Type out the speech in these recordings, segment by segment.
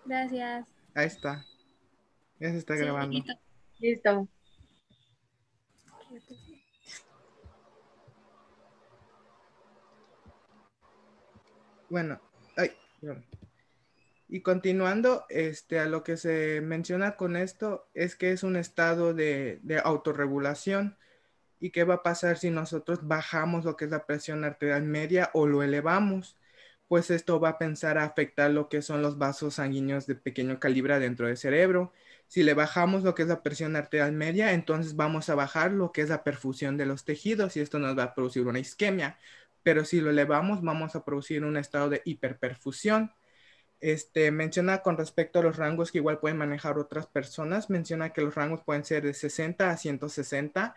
Gracias. Ahí está. Ya se está Sí, grabando. listo. Listo. Bueno, ay, perdón. Y continuando, a lo que se menciona con esto es que es un estado de autorregulación. ¿Y qué va a pasar si nosotros bajamos lo que es la presión arterial media o lo elevamos? Pues esto va a pensar a afectar lo que son los vasos sanguíneos de pequeño calibre dentro del cerebro. Si le bajamos lo que es la presión arterial media, entonces vamos a bajar lo que es la perfusión de los tejidos y esto nos va a producir una isquemia. Pero si lo elevamos, vamos a producir un estado de hiperperfusión. Menciona con respecto a los rangos que igual pueden manejar otras personas, menciona que los rangos pueden ser de 60 a 160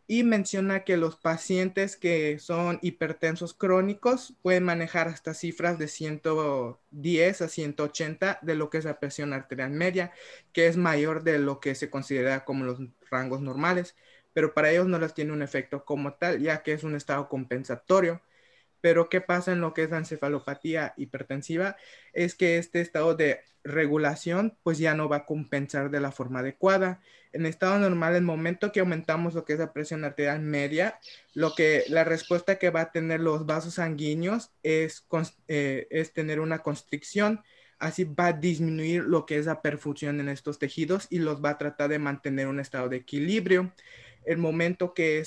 y menciona que los pacientes que son hipertensos crónicos pueden manejar hasta cifras de 110 a 180 de lo que es la presión arterial media, que es mayor de lo que se considera como los rangos normales, pero para ellos no les tiene un efecto como tal, ya que es un estado compensatorio. Pero ¿qué pasa en lo que es la encefalopatía hipertensiva? Es que este estado de regulación pues ya no va a compensar de la forma adecuada. En estado normal, el momento que aumentamos lo que es la presión arterial media, la respuesta que va a tener los vasos sanguíneos es tener una constricción. Así va a disminuir lo que es la perfusión en estos tejidos y los va a tratar de mantener un estado de equilibrio. El momento que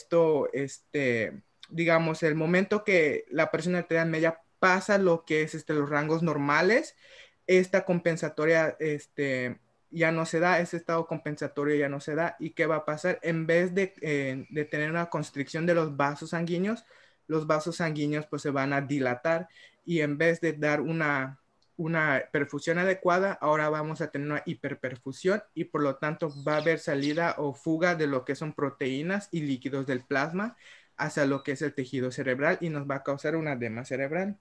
digamos, el momento que la presión arterial media pasa lo que es los rangos normales, esta compensatoria ya no se da, ese estado compensatorio ya no se da. ¿Y qué va a pasar? En vez de tener una constricción de los vasos sanguíneos pues se van a dilatar y en vez de dar una perfusión adecuada, ahora vamos a tener una hiperperfusión y por lo tanto va a haber salida o fuga de lo que son proteínas y líquidos del plasma hacia lo que es el tejido cerebral y nos va a causar una edema cerebral.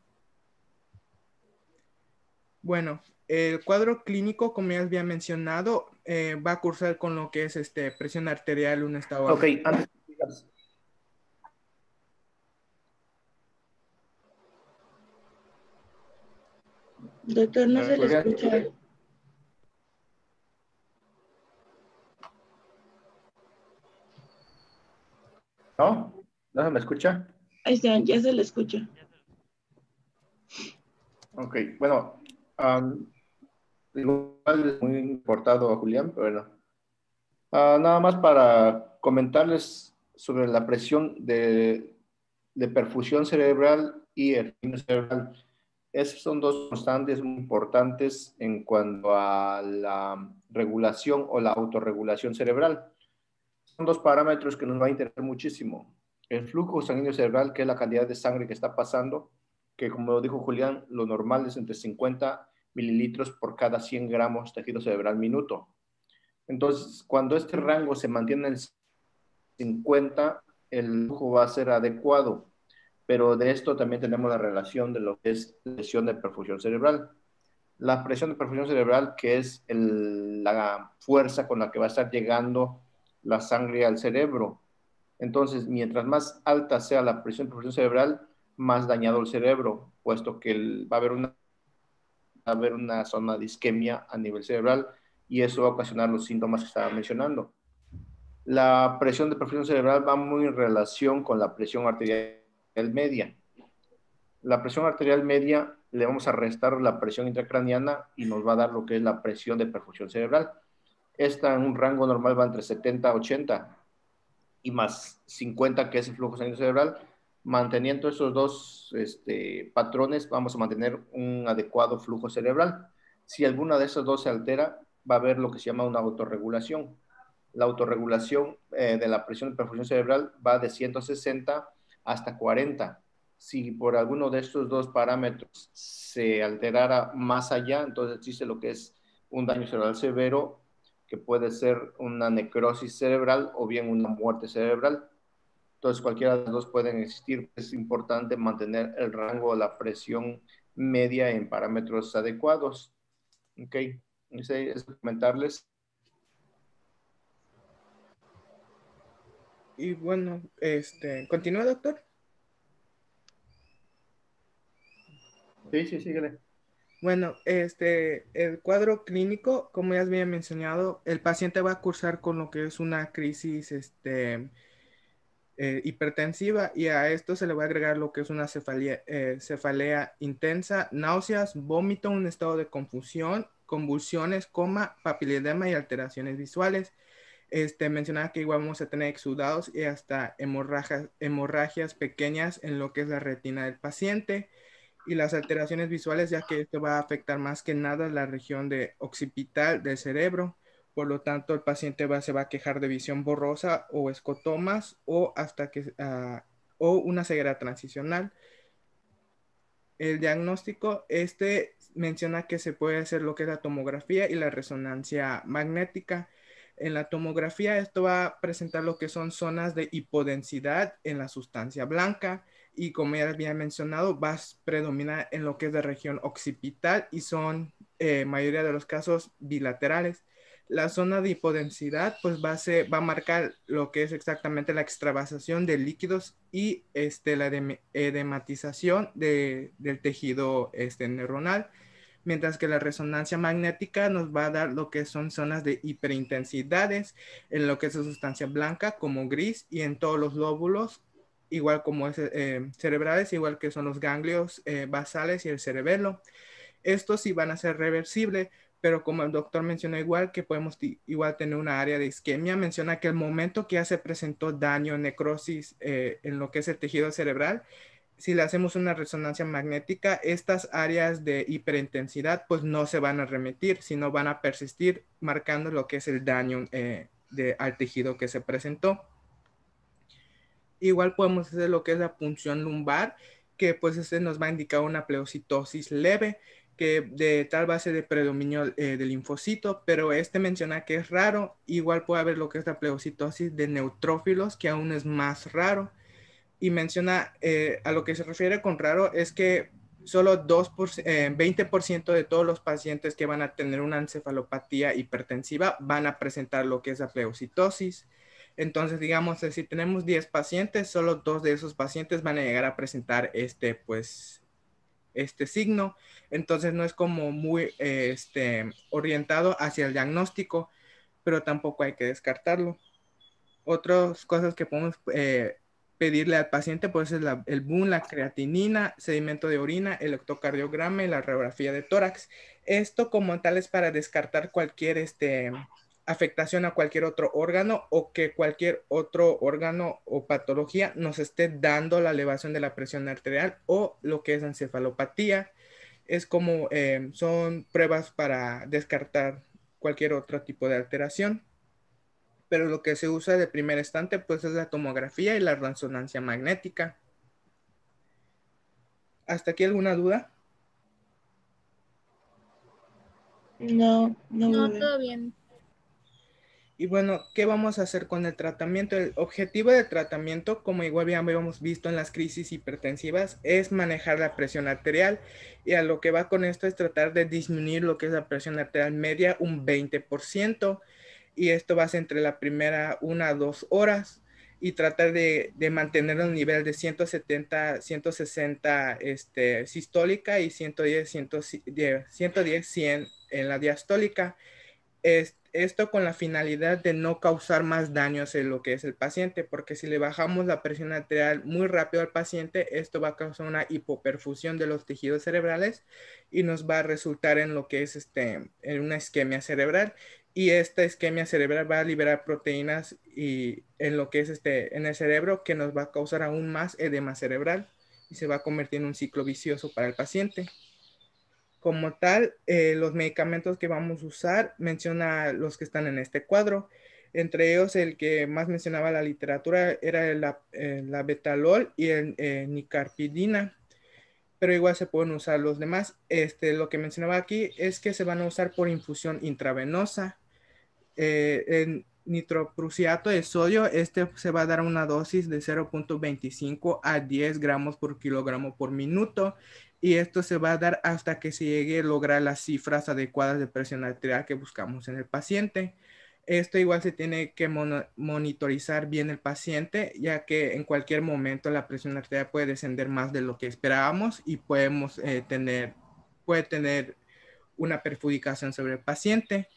Bueno, el cuadro clínico, como ya había mencionado, va a cursar con lo que es presión arterial, un estado. Ok, antes que digas. Doctor, no se le Julián. escucha. ¿No? ¿No se me escucha? Ahí está, ya se le escucha. Ok, bueno, igual es muy importado a Julián, pero bueno. Nada más para comentarles sobre la presión de perfusión cerebral y el ritmo cerebral. Esas son dos constantes muy importantes en cuanto a la regulación o la autorregulación cerebral. Son dos parámetros que nos va a interesar muchísimo. El flujo sanguíneo cerebral, que es la cantidad de sangre que está pasando, que como dijo Julián, lo normal es entre 50 mililitros por cada 100 gramos de tejido cerebral minuto. Entonces, cuando este rango se mantiene en 50, el flujo va a ser adecuado. Pero de esto también tenemos la relación de lo que es presión de perfusión cerebral. La presión de perfusión cerebral, que es la fuerza con la que va a estar llegando la sangre al cerebro. Entonces, mientras más alta sea la presión de perfusión cerebral, más dañado el cerebro, puesto que va a haber una zona de isquemia a nivel cerebral y eso va a ocasionar los síntomas que estaba mencionando. La presión de perfusión cerebral va muy en relación con la presión arterial media. La presión arterial media le vamos a restar la presión intracraniana y nos va a dar lo que es la presión de perfusión cerebral. Esta en un rango normal va entre 70 a 80 y más 50, que es el flujo sanguíneo cerebral. Manteniendo esos dos patrones, vamos a mantener un adecuado flujo cerebral. Si alguna de esas dos se altera, va a haber lo que se llama una autorregulación. La autorregulación de la presión de perfusión cerebral va de 160 hasta 40. Si por alguno de estos dos parámetros se alterara más allá, entonces existe lo que es un daño cerebral severo, que puede ser una necrosis cerebral o bien una muerte cerebral. Entonces, cualquiera de los dos pueden existir. Es importante mantener el rango de la presión media en parámetros adecuados. Ok, es comentarles. Y bueno, continúa, doctor. Sí, síguele. Bueno, el cuadro clínico, como ya había mencionado, el paciente va a cursar con lo que es una crisis, hipertensiva, y a esto se le va a agregar lo que es una cefalea intensa, náuseas, vómito, un estado de confusión, convulsiones, coma, papiledema y alteraciones visuales. Mencionaba que igual vamos a tener exudados y hasta hemorragias pequeñas en lo que es la retina del paciente, y las alteraciones visuales, ya que esto va a afectar más que nada la región de occipital del cerebro. Por lo tanto, el paciente se va a quejar de visión borrosa o escotomas o hasta o una ceguera transicional. El diagnóstico, menciona que se puede hacer lo que es la tomografía y la resonancia magnética. En la tomografía, esto va a presentar lo que son zonas de hipodensidad en la sustancia blanca, y como ya había mencionado, va a predominar en lo que es la región occipital y son, mayoría de los casos, bilaterales. La zona de hipodensidad pues va a marcar lo que es exactamente la extravasación de líquidos y la edematización del tejido neuronal, mientras que la resonancia magnética nos va a dar lo que son zonas de hiperintensidades en lo que es la sustancia blanca como gris y en todos los lóbulos, igual como cerebrales, igual que son los ganglios basales y el cerebelo. Estos sí van a ser reversibles, pero como el doctor mencionó igual que podemos igual tener una área de isquemia, menciona que el momento que ya se presentó daño, necrosis en lo que es el tejido cerebral, si le hacemos una resonancia magnética, estas áreas de hiperintensidad pues no se van a remitir, sino van a persistir, marcando lo que es el daño al tejido que se presentó. Igual podemos hacer lo que es la punción lumbar, que pues nos va a indicar una pleocitosis leve, que de tal base de predominio del linfocito, pero menciona que es raro. Igual puede haber lo que es la pleocitosis de neutrófilos, que aún es más raro. Y menciona, a lo que se refiere con raro, es que solo 20% de todos los pacientes que van a tener una encefalopatía hipertensiva van a presentar lo que es la pleocitosis. Entonces, digamos, si tenemos 10 pacientes, solo 2 de esos pacientes van a llegar a presentar este signo. Entonces, no es como muy orientado hacia el diagnóstico, pero tampoco hay que descartarlo. Otras cosas que podemos pedirle al paciente pues es el BUN, la creatinina, sedimento de orina, el electrocardiograma y la radiografía de tórax. Esto como tal es para descartar cualquier afectación a cualquier otro órgano, o que cualquier otro órgano o patología nos esté dando la elevación de la presión arterial o lo que es encefalopatía. Es como son pruebas para descartar cualquier otro tipo de alteración, pero lo que se usa de primer instante pues es la tomografía y la resonancia magnética. ¿Hasta aquí alguna duda? No, no, No, bebé. todo bien. Y bueno, ¿qué vamos a hacer con el tratamiento? El objetivo del tratamiento, como igual ya habíamos visto en las crisis hipertensivas, es manejar la presión arterial, y a lo que va con esto es tratar de disminuir lo que es la presión arterial media un 20%, y esto va a ser entre la primera 1 a 2 horas, y tratar de mantener un nivel de 170, 160 sistólica y 110, 110, 100 en la diastólica. Esto con la finalidad de no causar más daños en lo que es el paciente, porque si le bajamos la presión arterial muy rápido al paciente, esto va a causar una hipoperfusión de los tejidos cerebrales y nos va a resultar en lo que es en una isquemia cerebral. Y esta isquemia cerebral va a liberar proteínas y en lo que es en el cerebro, que nos va a causar aún más edema cerebral y se va a convertir en un ciclo vicioso para el paciente. Como tal, los medicamentos que vamos a usar, menciona los que están en este cuadro. Entre ellos, el que más mencionaba la literatura era la betalol y el nicarpidina, pero igual se pueden usar los demás. Lo que mencionaba aquí es que se van a usar por infusión intravenosa. El nitroprusiato de sodio, se va a dar una dosis de 0.25 a 10 gramos por kilogramo por minuto, y esto se va a dar hasta que se llegue a lograr las cifras adecuadas de presión arterial que buscamos en el paciente. Esto igual se tiene que monitorizar bien el paciente, ya que en cualquier momento la presión arterial puede descender más de lo que esperábamos y podemos tener puede tener una perjudicación sobre el paciente.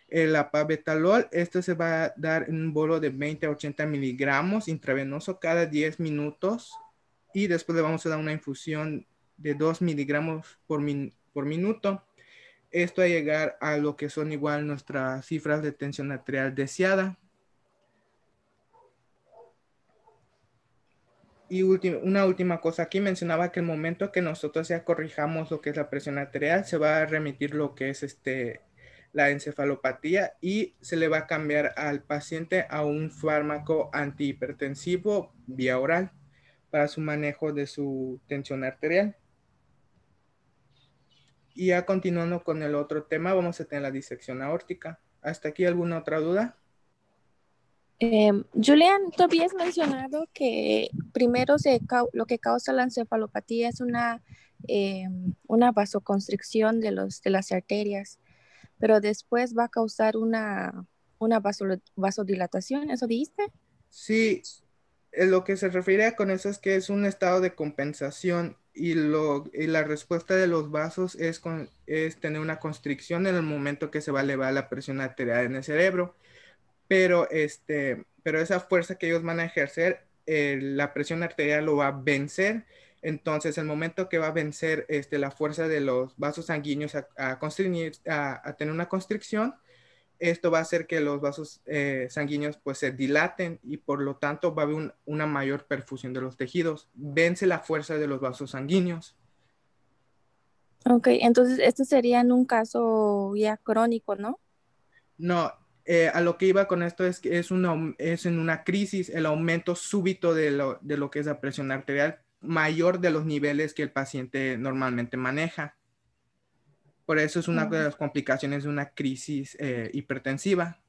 El apabetalol, esto se va a dar en un bolo de 20 a 80 miligramos intravenoso cada 10 minutos y después le vamos a dar una infusión de 2 miligramos por minuto. Esto a llegar a lo que son igual nuestras cifras de tensión arterial deseada. Y una última cosa, aquí mencionaba que el momento que nosotros ya corrijamos lo que es la presión arterial, se va a remitir lo que es la encefalopatía y se le va a cambiar al paciente a un fármaco antihipertensivo vía oral para su manejo de su tensión arterial. Y ya continuando con el otro tema, vamos a tener la disección aórtica. ¿Hasta aquí alguna otra duda? Julián, tú habías mencionado que primero lo que causa la encefalopatía es una vasoconstricción de las arterias, pero después va a causar una vasodilatación, ¿eso dijiste? Sí, lo que se refiere con eso es que es un estado de compensación y la respuesta de los vasos es tener una constricción en el momento que se va a elevar la presión arterial en el cerebro. Pero esa fuerza que ellos van a ejercer, la presión arterial lo va a vencer. Entonces, el momento que va a vencer la fuerza de los vasos sanguíneos a tener una constricción, esto va a hacer que los vasos sanguíneos pues se dilaten y por lo tanto va a haber una mayor perfusión de los tejidos. Vence la fuerza de los vasos sanguíneos. Ok, entonces este sería en un caso ya crónico, ¿no? No, a lo que iba con esto es que es en una crisis el aumento súbito de lo que es la presión arterial mayor de los niveles que el paciente normalmente maneja. Por eso es una de las complicaciones de una crisis hipertensiva.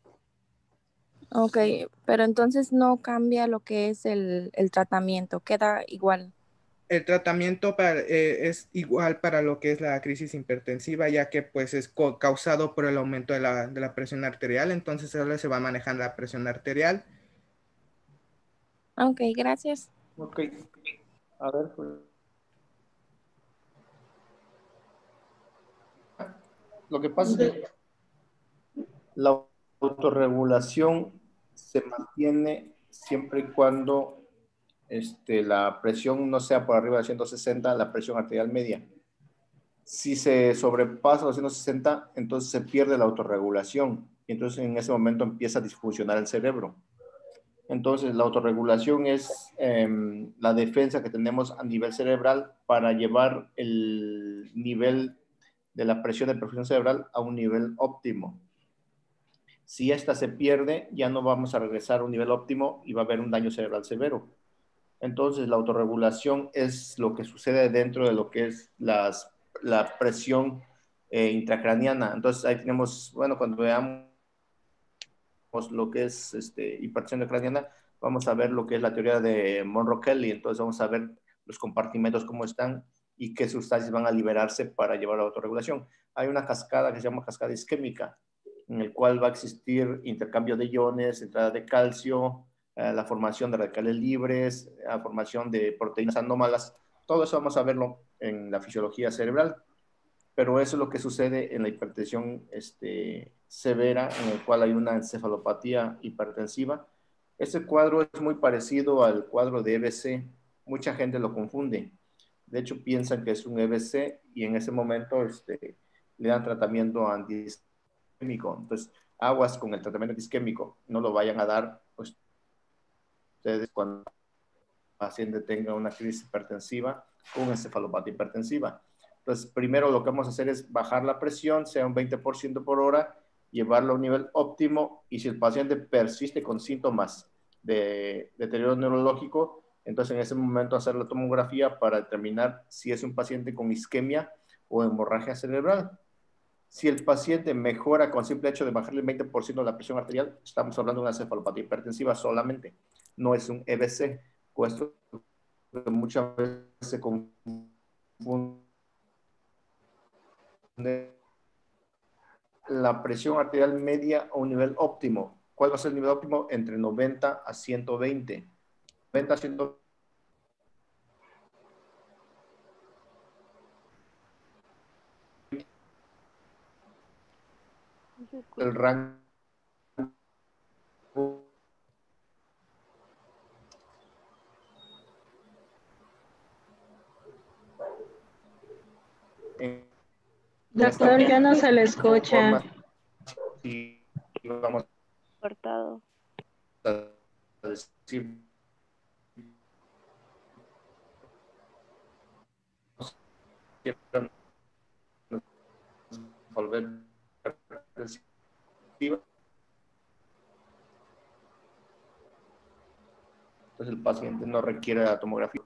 Ok, pero entonces no cambia lo que es el tratamiento, queda igual. El tratamiento es igual para lo que es la crisis hipertensiva, ya que pues es causado por el aumento de la presión arterial, entonces ahora se va manejando la presión arterial. Ok, gracias. Ok, a ver, pues, lo que pasa es que la autorregulación se mantiene siempre y cuando la presión no sea por arriba de 160, la presión arterial media. Si se sobrepasa los 160, entonces se pierde la autorregulación y entonces en ese momento empieza a disfuncionar el cerebro. Entonces la autorregulación es la defensa que tenemos a nivel cerebral para llevar el nivel de la presión de perfusión cerebral a un nivel óptimo. Si esta se pierde, ya no vamos a regresar a un nivel óptimo y va a haber un daño cerebral severo. Entonces, la autorregulación es lo que sucede dentro de lo que es la presión intracraniana. Entonces, ahí tenemos, bueno, cuando veamos lo que es hipertensión craneana, vamos a ver lo que es la teoría de Monro-Kelly. Entonces, vamos a ver los compartimentos, cómo están y qué sustancias van a liberarse para llevar a la autorregulación. Hay una cascada que se llama cascada isquémica, en el cual va a existir intercambio de iones, entrada de calcio, la formación de radicales libres, la formación de proteínas anómalas. Todo eso vamos a verlo en la fisiología cerebral, pero eso es lo que sucede en la hipertensión severa, en el cual hay una encefalopatía hipertensiva. Este cuadro es muy parecido al cuadro de EBC. Mucha gente lo confunde. De hecho, piensan que es un EBC y en ese momento le dan tratamiento antiisquémico. Entonces, aguas con el tratamiento antiisquémico. No lo vayan a dar pues, ustedes cuando el paciente tenga una crisis hipertensiva con encefalopatía hipertensiva. Entonces, primero lo que vamos a hacer es bajar la presión, sea un 20% por hora, llevarlo a un nivel óptimo y si el paciente persiste con síntomas de deterioro neurológico, entonces en ese momento hacer la tomografía para determinar si es un paciente con isquemia o hemorragia cerebral. Si el paciente mejora con simple hecho de bajarle el 20% de la presión arterial, estamos hablando de una encefalopatía hipertensiva solamente, no es un EBC, puesto que muchas veces se confunde la presión arterial media a un nivel óptimo. ¿Cuál va a ser el nivel óptimo? Entre 90 a 120. 90 a 120. el rango en esta Doctor, ya no se le escucha. forma, si vamos Cortado. a decir volver entonces el paciente no requiere la tomografía.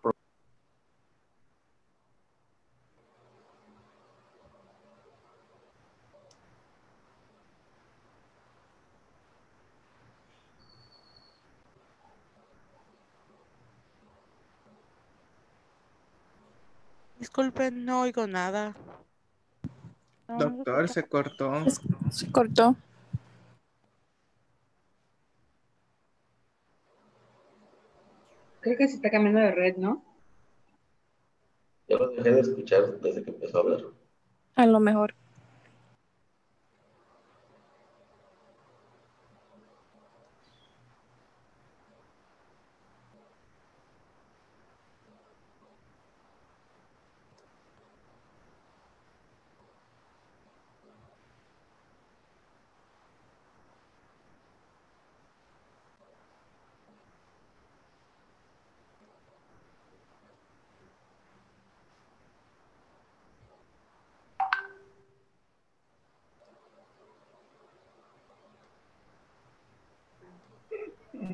Disculpen, no oigo nada. No, no se Doctor, escucha. se cortó. Se cortó. Creo que se está cambiando de red, ¿no? Yo lo dejé de escuchar desde que empezó a hablar. A lo mejor.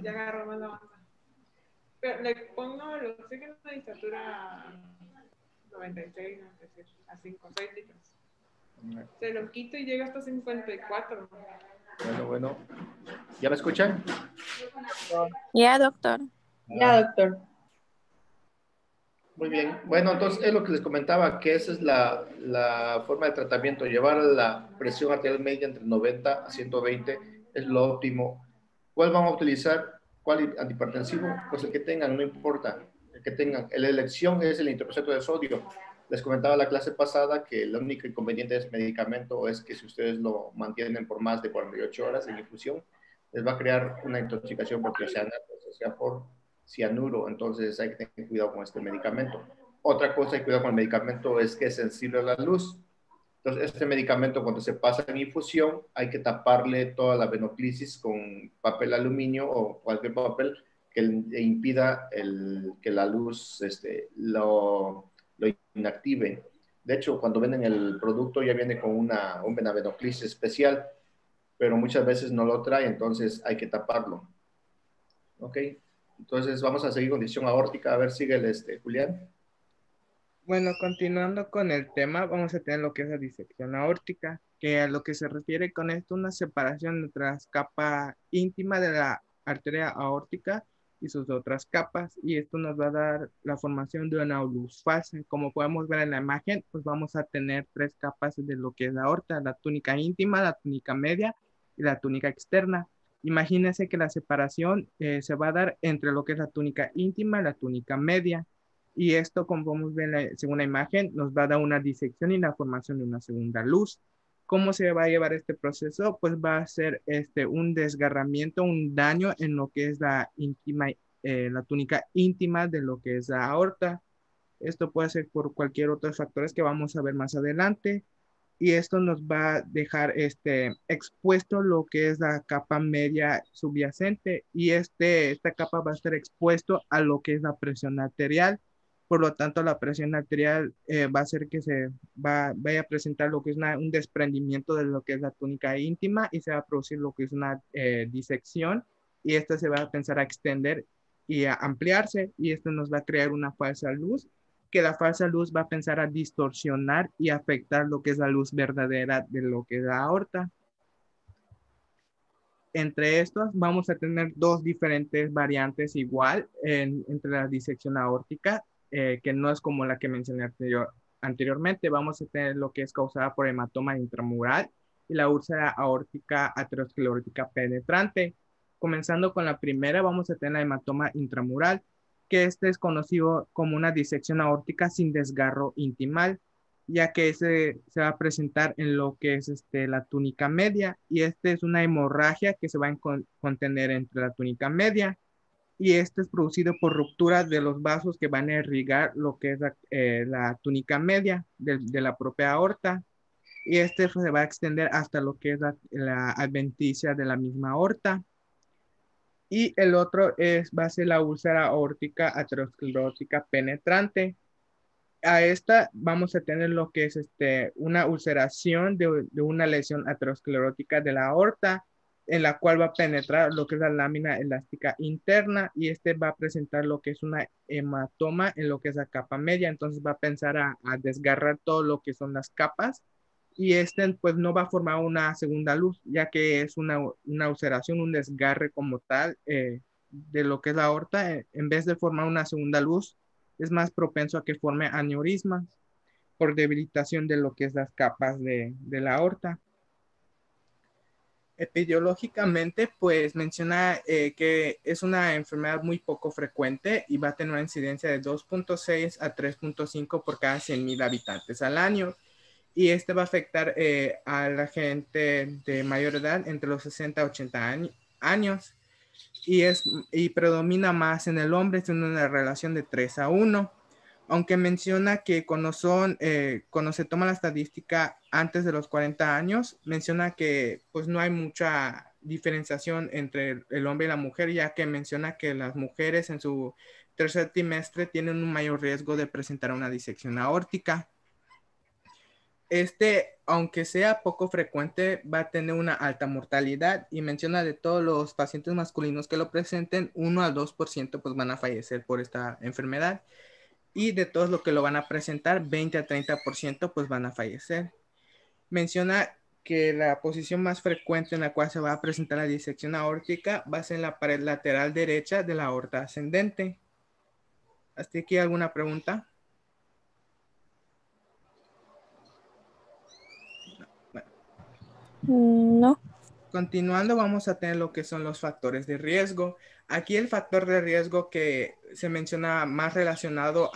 Ya agarró más la banda. Pero le pongo los oxígenos de estatura a 96, 97, a 5, 6 litros. Se lo quito y llega hasta 54. Bueno. ¿Ya me escuchan? Ya, doctor. Ya, doctor. Muy bien. Bueno, entonces es lo que les comentaba, que esa es la forma de tratamiento. Llevar la presión arterial media entre 90 a 120 es lo óptimo. ¿Cuál van a utilizar? ¿Cuál antihipertensivo? Pues el que tengan, no importa. El que tengan. La elección es el intropeso de sodio. Les comentaba la clase pasada que el único inconveniente de ese medicamento es que si ustedes lo mantienen por más de 48 horas en infusión, les va a crear una intoxicación por tiocianato, o sea, por cianuro. Entonces hay que tener cuidado con este medicamento. Otra cosa y cuidado con el medicamento es que es sensible a la luz. Entonces, este medicamento cuando se pasa en infusión hay que taparle toda la venoclisis con papel aluminio o cualquier papel que le impida que la luz lo inactive. De hecho, cuando venden el producto ya viene con una venoclisis especial, pero muchas veces no lo trae, entonces hay que taparlo. ¿Ok? Entonces vamos a seguir con disección aórtica. A ver, sigue Julián. Bueno, continuando con el tema, vamos a tener lo que es la disección aórtica, que a lo que se refiere con esto, una separación entre la capa íntima de la arteria aórtica y sus otras capas, y esto nos va a dar la formación de una luz fase. Como podemos ver en la imagen, pues vamos a tener tres capas de lo que es la aorta: la túnica íntima, la túnica media y la túnica externa. Imagínense que la separación se va a dar entre lo que es la túnica íntima y la túnica media. Y esto, como podemos ver en la segunda imagen, nos va a dar una disección y la formación de una segunda luz. ¿Cómo se va a llevar este proceso? Pues va a ser un desgarramiento, un daño en lo que es la túnica íntima de lo que es la aorta. Esto puede ser por cualquier otro factores que vamos a ver más adelante. Y esto nos va a dejar expuesto lo que es la capa media subyacente, y esta capa va a estar expuesto a lo que es la presión arterial. Por lo tanto, la presión arterial va a hacer que vaya a presentar lo que es un desprendimiento de lo que es la túnica íntima, y se va a producir lo que es una disección, y esta se va a pensar a extender y a ampliarse, y esto nos va a crear una falsa luz, que la falsa luz va a pensar a distorsionar y afectar lo que es la luz verdadera de lo que es la aorta. Entre estos vamos a tener dos diferentes variantes igual entre la disección aórtica, que no es como la que mencioné anteriormente. Vamos a tener lo que es causada por hematoma intramural y la úlcera aórtica aterosclerótica penetrante. Comenzando con la primera, vamos a tener la hematoma intramural, que este es conocido como una disección aórtica sin desgarro intimal. ya que ese se va a presentar en lo que es la túnica media, y es una hemorragia que se va a contener entre la túnica media, y este es producido por ruptura de los vasos que van a irrigar lo que es la túnica media de la propia aorta, y este se va a extender hasta lo que es la adventicia de la misma aorta. Y el otro va a ser la úlcera aórtica aterosclerótica penetrante. A esta vamos a tener lo que es una ulceración de una lesión aterosclerótica de la aorta, en la cual va a penetrar lo que es la lámina elástica interna, y va a presentar lo que es una hematoma en lo que es la capa media. Entonces va a pensar a desgarrar todo lo que son las capas, y pues no va a formar una segunda luz, ya que es una ulceración, un desgarre como tal de lo que es la aorta. En vez de formar una segunda luz, es más propenso a que forme aneurismas por debilitación de lo que es las capas de la aorta. Epidemiológicamente, pues menciona que es una enfermedad muy poco frecuente y va a tener una incidencia de 2.6 a 3.5 por cada 100,000 habitantes al año. Y va a afectar a la gente de mayor edad, entre los 60 a 80 años. Y predomina más en el hombre, tiene una relación de 3:1. Aunque menciona que cuando se toma la estadística antes de los 40 años, menciona que pues no hay mucha diferenciación entre el hombre y la mujer, ya que menciona que las mujeres en su tercer trimestre tienen un mayor riesgo de presentar una disección aórtica. Aunque sea poco frecuente, va a tener una alta mortalidad, y menciona de todos los pacientes masculinos que lo presenten, 1 al 2% pues van a fallecer por esta enfermedad, y de todos los que lo van a presentar, 20 a 30% pues van a fallecer. Menciona que la posición más frecuente en la cual se va a presentar la disección aórtica va a ser en la pared lateral derecha de la aorta ascendente. ¿Hasta aquí alguna pregunta? No. Continuando, vamos a tener lo que son los factores de riesgo. Aquí el factor de riesgo que se menciona más relacionado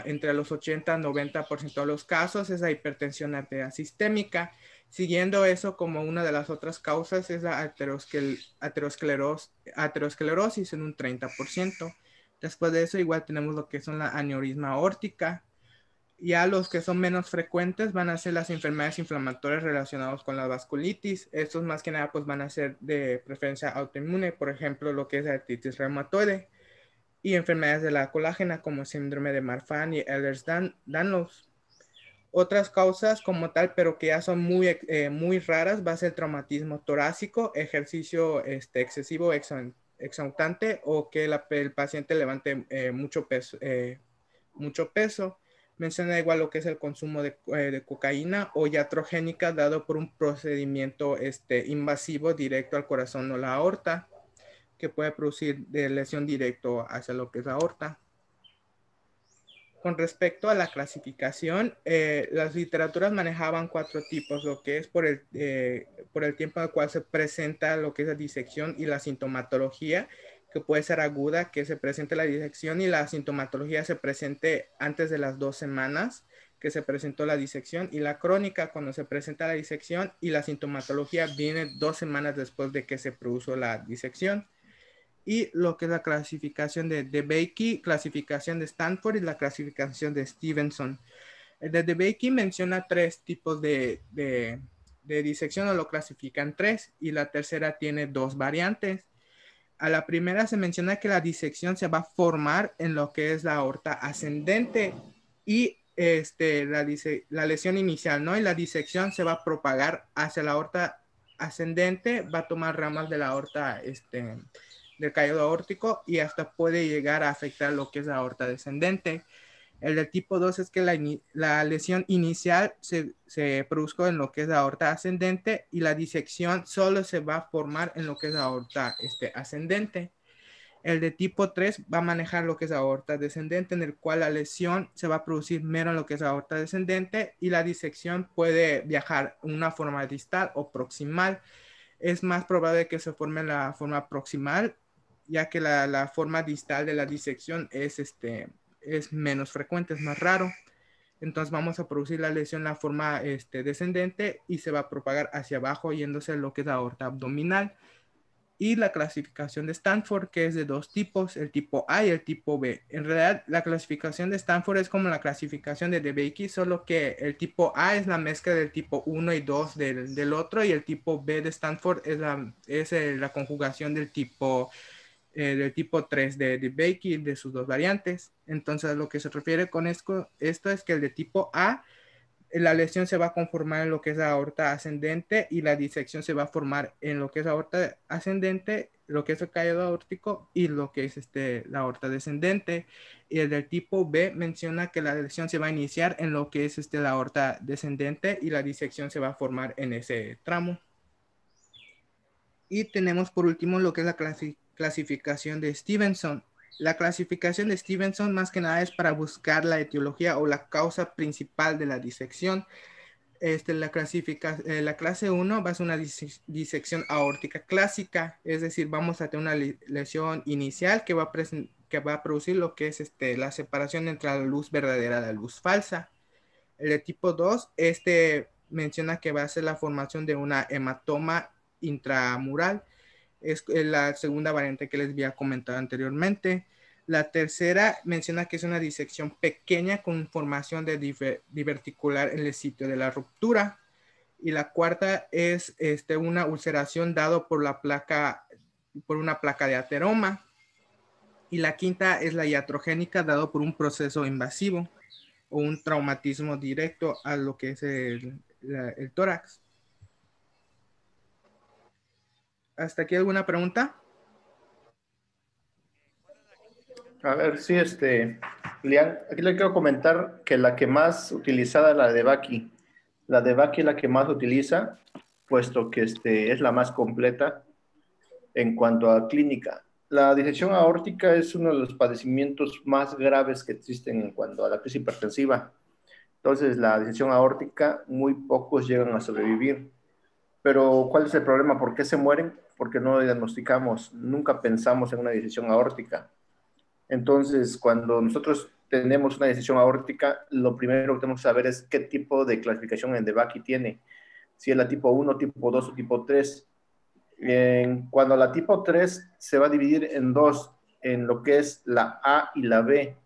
entre los 80 y 90% de los casos es la hipertensión arterial sistémica. Siguiendo eso, como una de las otras causas, es la aterosclerosis en un 30%. Después de eso, igual tenemos lo que son la aneurisma aórtica. Ya los que son menos frecuentes van a ser las enfermedades inflamatorias relacionadas con la vasculitis. Estos más que nada pues van a ser de preferencia autoinmune, por ejemplo lo que es la artritis reumatoide, y enfermedades de la colágena como síndrome de Marfan y Ehlers-Danlos. Otras causas como tal, pero que ya son muy raras, va a ser traumatismo torácico, ejercicio excesivo exaltante, o que el paciente levante mucho peso. Menciona igual lo que es el consumo de cocaína o iatrogénica dado por un procedimiento invasivo directo al corazón o la aorta, que puede producir lesión directo hacia lo que es la aorta. Con respecto a la clasificación, las literaturas manejaban 4 tipos, lo que es por el tiempo en el cual se presenta lo que es la disección y la sintomatología, que puede ser aguda, que se presente la disección y la sintomatología se presente antes de las 2 semanas que se presentó la disección, y la crónica cuando se presenta la disección y la sintomatología viene 2 semanas después de que se produjo la disección. Y lo que es la clasificación de DeBakey, clasificación de Stanford y la clasificación de Stevenson. El de DeBakey menciona 3 tipos de disección, o lo clasifican 3, y la tercera tiene 2 variantes. A la primera se menciona que la disección se va a formar en lo que es la aorta ascendente, y la lesión inicial, ¿no? Y la disección se va a propagar hacia la aorta ascendente, va a tomar ramas de la aorta del callo aórtico, y hasta puede llegar a afectar lo que es la aorta descendente. El del tipo 2 es que la lesión inicial se produjo en lo que es la aorta ascendente, y la disección solo se va a formar en lo que es la aorta ascendente. El de tipo 3 va a manejar lo que es la aorta descendente, en el cual la lesión se va a producir mero en lo que es la aorta descendente, y la disección puede viajar en una forma distal o proximal. Es más probable que se forme en la forma proximal, ya que la forma distal de la disección es menos frecuente, es más raro. Entonces vamos a producir la lesión en la forma descendente y se va a propagar hacia abajo yéndose a lo que es la aorta abdominal. Y la clasificación de Stanford, que es de dos tipos, el tipo A y el tipo B. En realidad, la clasificación de Stanford es como la clasificación de DeBakey, solo que el tipo A es la mezcla del tipo 1 y 2 del otro, y el tipo B de Stanford es la conjugación del tipo 3 de DeBakey, de sus dos variantes. Entonces, lo que se refiere con esto es que el de tipo A, la lesión se va a conformar en lo que es la aorta ascendente y la disección se va a formar en lo que es la aorta ascendente, lo que es el callo aórtico y lo que es la aorta descendente. Y el del tipo B menciona que la lesión se va a iniciar en lo que es la aorta descendente y la disección se va a formar en ese tramo. Y tenemos por último lo que es la clasificación de Stevenson. La clasificación de Stevenson más que nada es para buscar la etiología o la causa principal de la disección. La clase 1 va a ser una disección aórtica clásica, es decir, vamos a tener una lesión inicial que va a producir lo que es la separación entre la luz verdadera y la luz falsa. El de tipo 2, menciona que va a ser la formación de una hematoma intramural. Es la segunda variante que les había comentado anteriormente. La tercera menciona que es una disección pequeña con formación de diverticular en el sitio de la ruptura. Y la cuarta es una ulceración dado por una placa de ateroma. Y la quinta es la iatrogénica dado por un proceso invasivo o un traumatismo directo a lo que es el tórax. ¿Hasta aquí alguna pregunta? A ver, sí, Lian, aquí le quiero comentar que la que más utilizada es la de Baki. La de Baki es la que más utiliza, puesto que es la más completa en cuanto a clínica. La disección aórtica es uno de los padecimientos más graves que existen en cuanto a la crisis hipertensiva. Entonces, la disección aórtica, muy pocos llegan a sobrevivir. Pero, ¿cuál es el problema? ¿Por qué se mueren? Porque no diagnosticamos, nunca pensamos en una disección aórtica. Entonces, cuando nosotros tenemos una disección aórtica, lo primero que tenemos que saber es qué tipo de clasificación en DeBakey tiene. Si es la tipo 1, tipo 2 o tipo 3. Cuando la tipo 3 se va a dividir en dos, en lo que es la A y la B.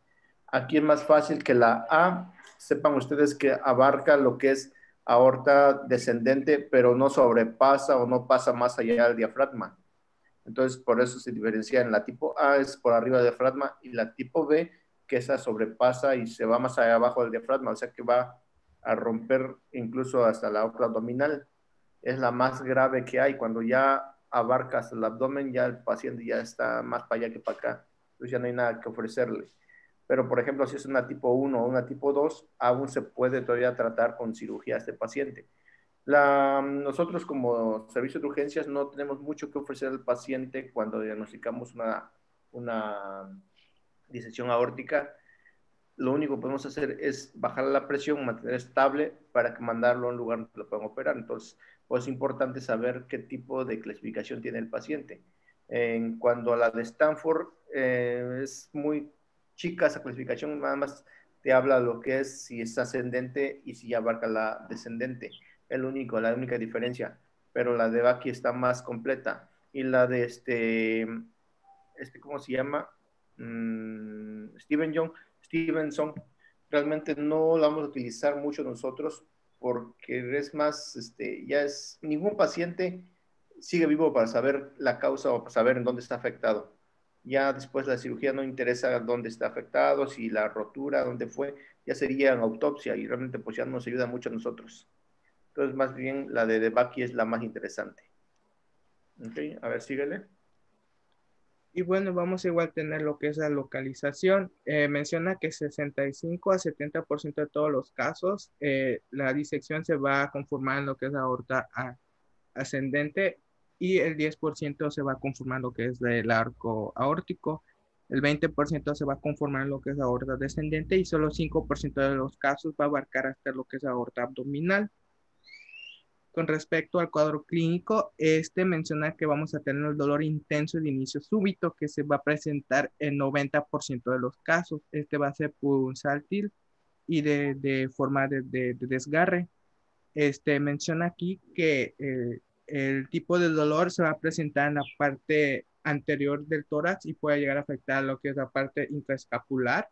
Aquí es más fácil que la A, sepan ustedes que abarca lo que es aorta descendente, pero no sobrepasa o no pasa más allá del diafragma. Entonces, por eso se diferencia en la tipo A, es por arriba del diafragma, y la tipo B, que esa sobrepasa y se va más allá abajo del diafragma, o sea que va a romper incluso hasta la aorta abdominal. Es la más grave que hay. Cuando ya abarca hasta el abdomen, ya el paciente ya está más para allá que para acá. Entonces ya no hay nada que ofrecerle. Pero, por ejemplo, si es una tipo 1 o una tipo 2, aún se puede todavía tratar con cirugía a este paciente. Nosotros como servicio de urgencias no tenemos mucho que ofrecer al paciente cuando diagnosticamos una disección aórtica. Lo único que podemos hacer es bajar la presión, mantener estable para que mandarlo a un lugar donde lo puedan operar. Entonces, pues es importante saber qué tipo de clasificación tiene el paciente. En cuanto a la de Stanford, es muy chica esa clasificación, nada más te habla lo que es si es ascendente y si abarca la descendente. Es la única diferencia. Pero la de Baki está más completa. Y la de ¿cómo se llama? Stevenson, realmente no la vamos a utilizar mucho nosotros porque es más, ningún paciente sigue vivo para saber la causa o para saber en dónde está afectado. Ya después la cirugía no interesa dónde está afectado, si la rotura, dónde fue, ya sería en autopsia y realmente pues ya nos ayuda mucho a nosotros. Entonces más bien la de Baki es la más interesante. Ok, a ver, síguele. Y bueno, vamos a igual tener lo que es la localización. Menciona que 65 a 70% de todos los casos, la disección se va a conformar en lo que es la aorta ascendente y el 10% se va a conformar en lo que es el arco aórtico. El 20% se va a conformar en lo que es la aorta descendente y solo 5% de los casos va a abarcar hasta lo que es la aorta abdominal. Con respecto al cuadro clínico, menciona que vamos a tener el dolor intenso de inicio súbito que se va a presentar en 90% de los casos. Va a ser punzátil y de forma de desgarre. Menciona aquí que el tipo de dolor se va a presentar en la parte anterior del tórax y puede llegar a afectar lo que es la parte intraescapular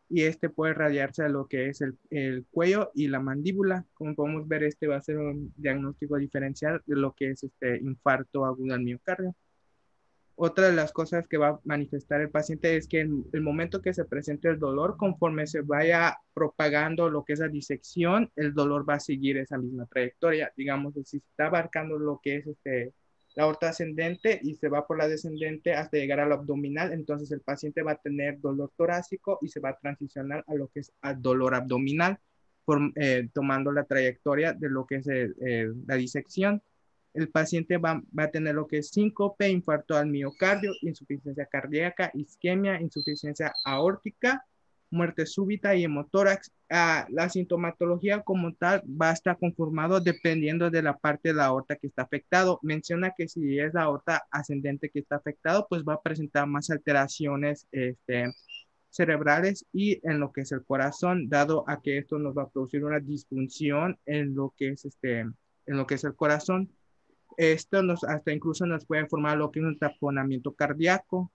y puede radiarse a lo que es el cuello y la mandíbula. Como podemos ver, va a ser un diagnóstico diferencial de lo que es infarto agudo al miocardio. Otra de las cosas que va a manifestar el paciente es que en el momento que se presente el dolor, conforme se vaya propagando lo que es la disección, el dolor va a seguir esa misma trayectoria. Digamos, si se está abarcando lo que es la aorta ascendente y se va por la descendente hasta llegar al abdominal, entonces el paciente va a tener dolor torácico y se va a transicionar a lo que es al dolor abdominal, tomando la trayectoria de lo que es la disección. El paciente va a tener lo que es síncope, infarto al miocardio, insuficiencia cardíaca, isquemia, insuficiencia aórtica, muerte súbita y hemotórax. La sintomatología como tal va a estar conformado dependiendo de la parte de la aorta que está afectado. Menciona que si es la aorta ascendente que está afectado, pues va a presentar más alteraciones cerebrales y en lo que es el corazón, dado a que esto nos va a producir una disfunción en lo que es el corazón. Esto hasta incluso nos puede formar lo que es un taponamiento cardíaco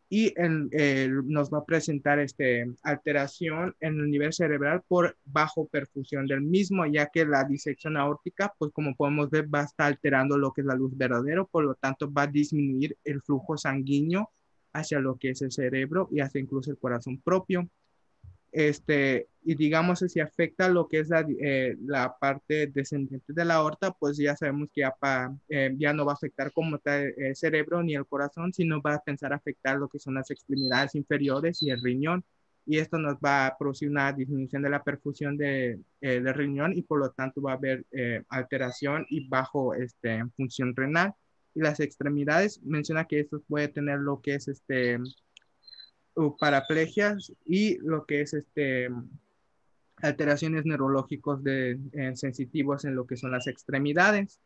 y nos va a presentar alteración en el nivel cerebral por bajo perfusión del mismo, ya que la disección aórtica, pues como podemos ver, va a estar alterando lo que es la luz verdadera, por lo tanto va a disminuir el flujo sanguíneo hacia lo que es el cerebro y hasta incluso el corazón propio. Y digamos, si afecta lo que es la parte descendente de la aorta, pues ya sabemos que ya no va a afectar como tal el cerebro ni el corazón, sino va a pensar afectar lo que son las extremidades inferiores y el riñón. Y esto nos va a producir una disminución de la perfusión del riñón y por lo tanto va a haber alteración y bajo función renal. Y las extremidades, menciona que esto puede tener lo que es paraplegias y lo que es alteraciones neurológicos sensitivos en lo que son las extremidades.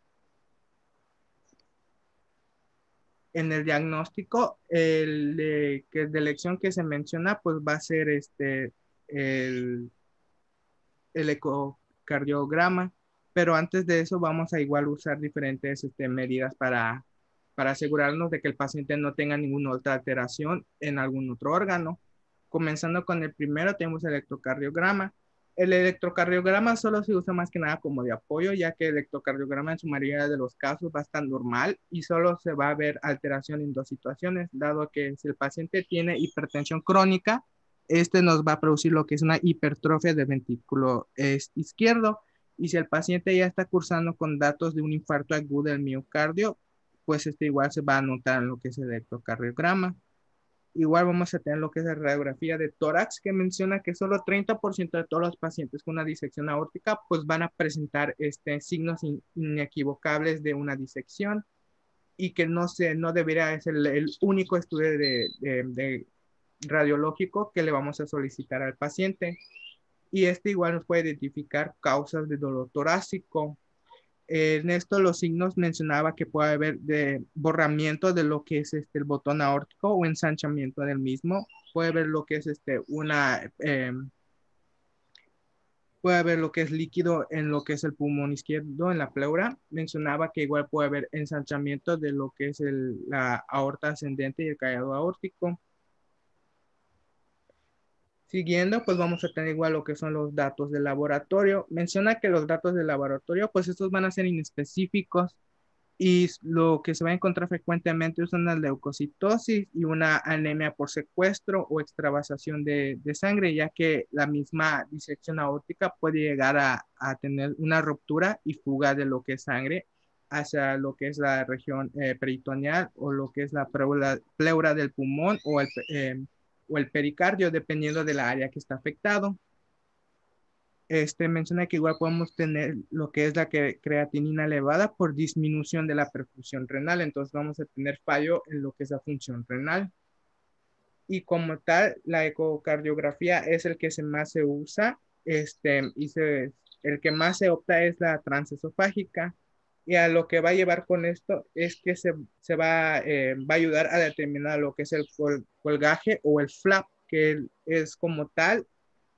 En el diagnóstico, de elección que se menciona, pues va a ser el ecocardiograma, pero antes de eso vamos a igual usar diferentes medidas para asegurarnos de que el paciente no tenga ninguna otra alteración en algún otro órgano. Comenzando con el primero, tenemos el electrocardiograma. El electrocardiograma solo se usa más que nada como de apoyo, ya que el electrocardiograma en su mayoría de los casos va a estar normal y solo se va a ver alteración en dos situaciones, dado que si el paciente tiene hipertensión crónica, nos va a producir lo que es una hipertrofia del ventrículo izquierdo. Y si el paciente ya está cursando con datos de un infarto agudo del miocardio, pues igual se va a notar en lo que es el electrocardiograma. Igual vamos a tener lo que es la radiografía de tórax, que menciona que solo 30% de todos los pacientes con una disección aórtica pues van a presentar signos inequivocables de una disección y que no debería ser el único estudio de radiológico que le vamos a solicitar al paciente. Y igual nos puede identificar causas de dolor torácico. En esto los signos mencionaba que puede haber borramiento de lo que es el botón aórtico o ensanchamiento del mismo. Puede haber lo que es puede haber lo que es líquido en lo que es el pulmón izquierdo, en la pleura. Mencionaba que igual puede haber ensanchamiento de lo que es la aorta ascendente y el callado aórtico. Siguiendo, pues vamos a tener igual lo que son los datos del laboratorio. Menciona que los datos del laboratorio, pues estos van a ser inespecíficos y lo que se va a encontrar frecuentemente es una leucocitosis y una anemia por secuestro o extravasación de sangre, ya que la misma disección aórtica puede llegar a tener una ruptura y fuga de lo que es sangre hacia lo que es la región peritoneal o lo que es la pleura del pulmón o el pericardio, dependiendo de la área que está afectado. Menciona que igual podemos tener lo que es la creatinina elevada por disminución de la perfusión renal, entonces vamos a tener fallo en lo que es la función renal. Y como tal, la ecocardiografía es el que más se usa, el que más se opta es la transesofágica. Y a lo que va a llevar con esto es que va a ayudar a determinar lo que es el colgaje o el flap, que es como tal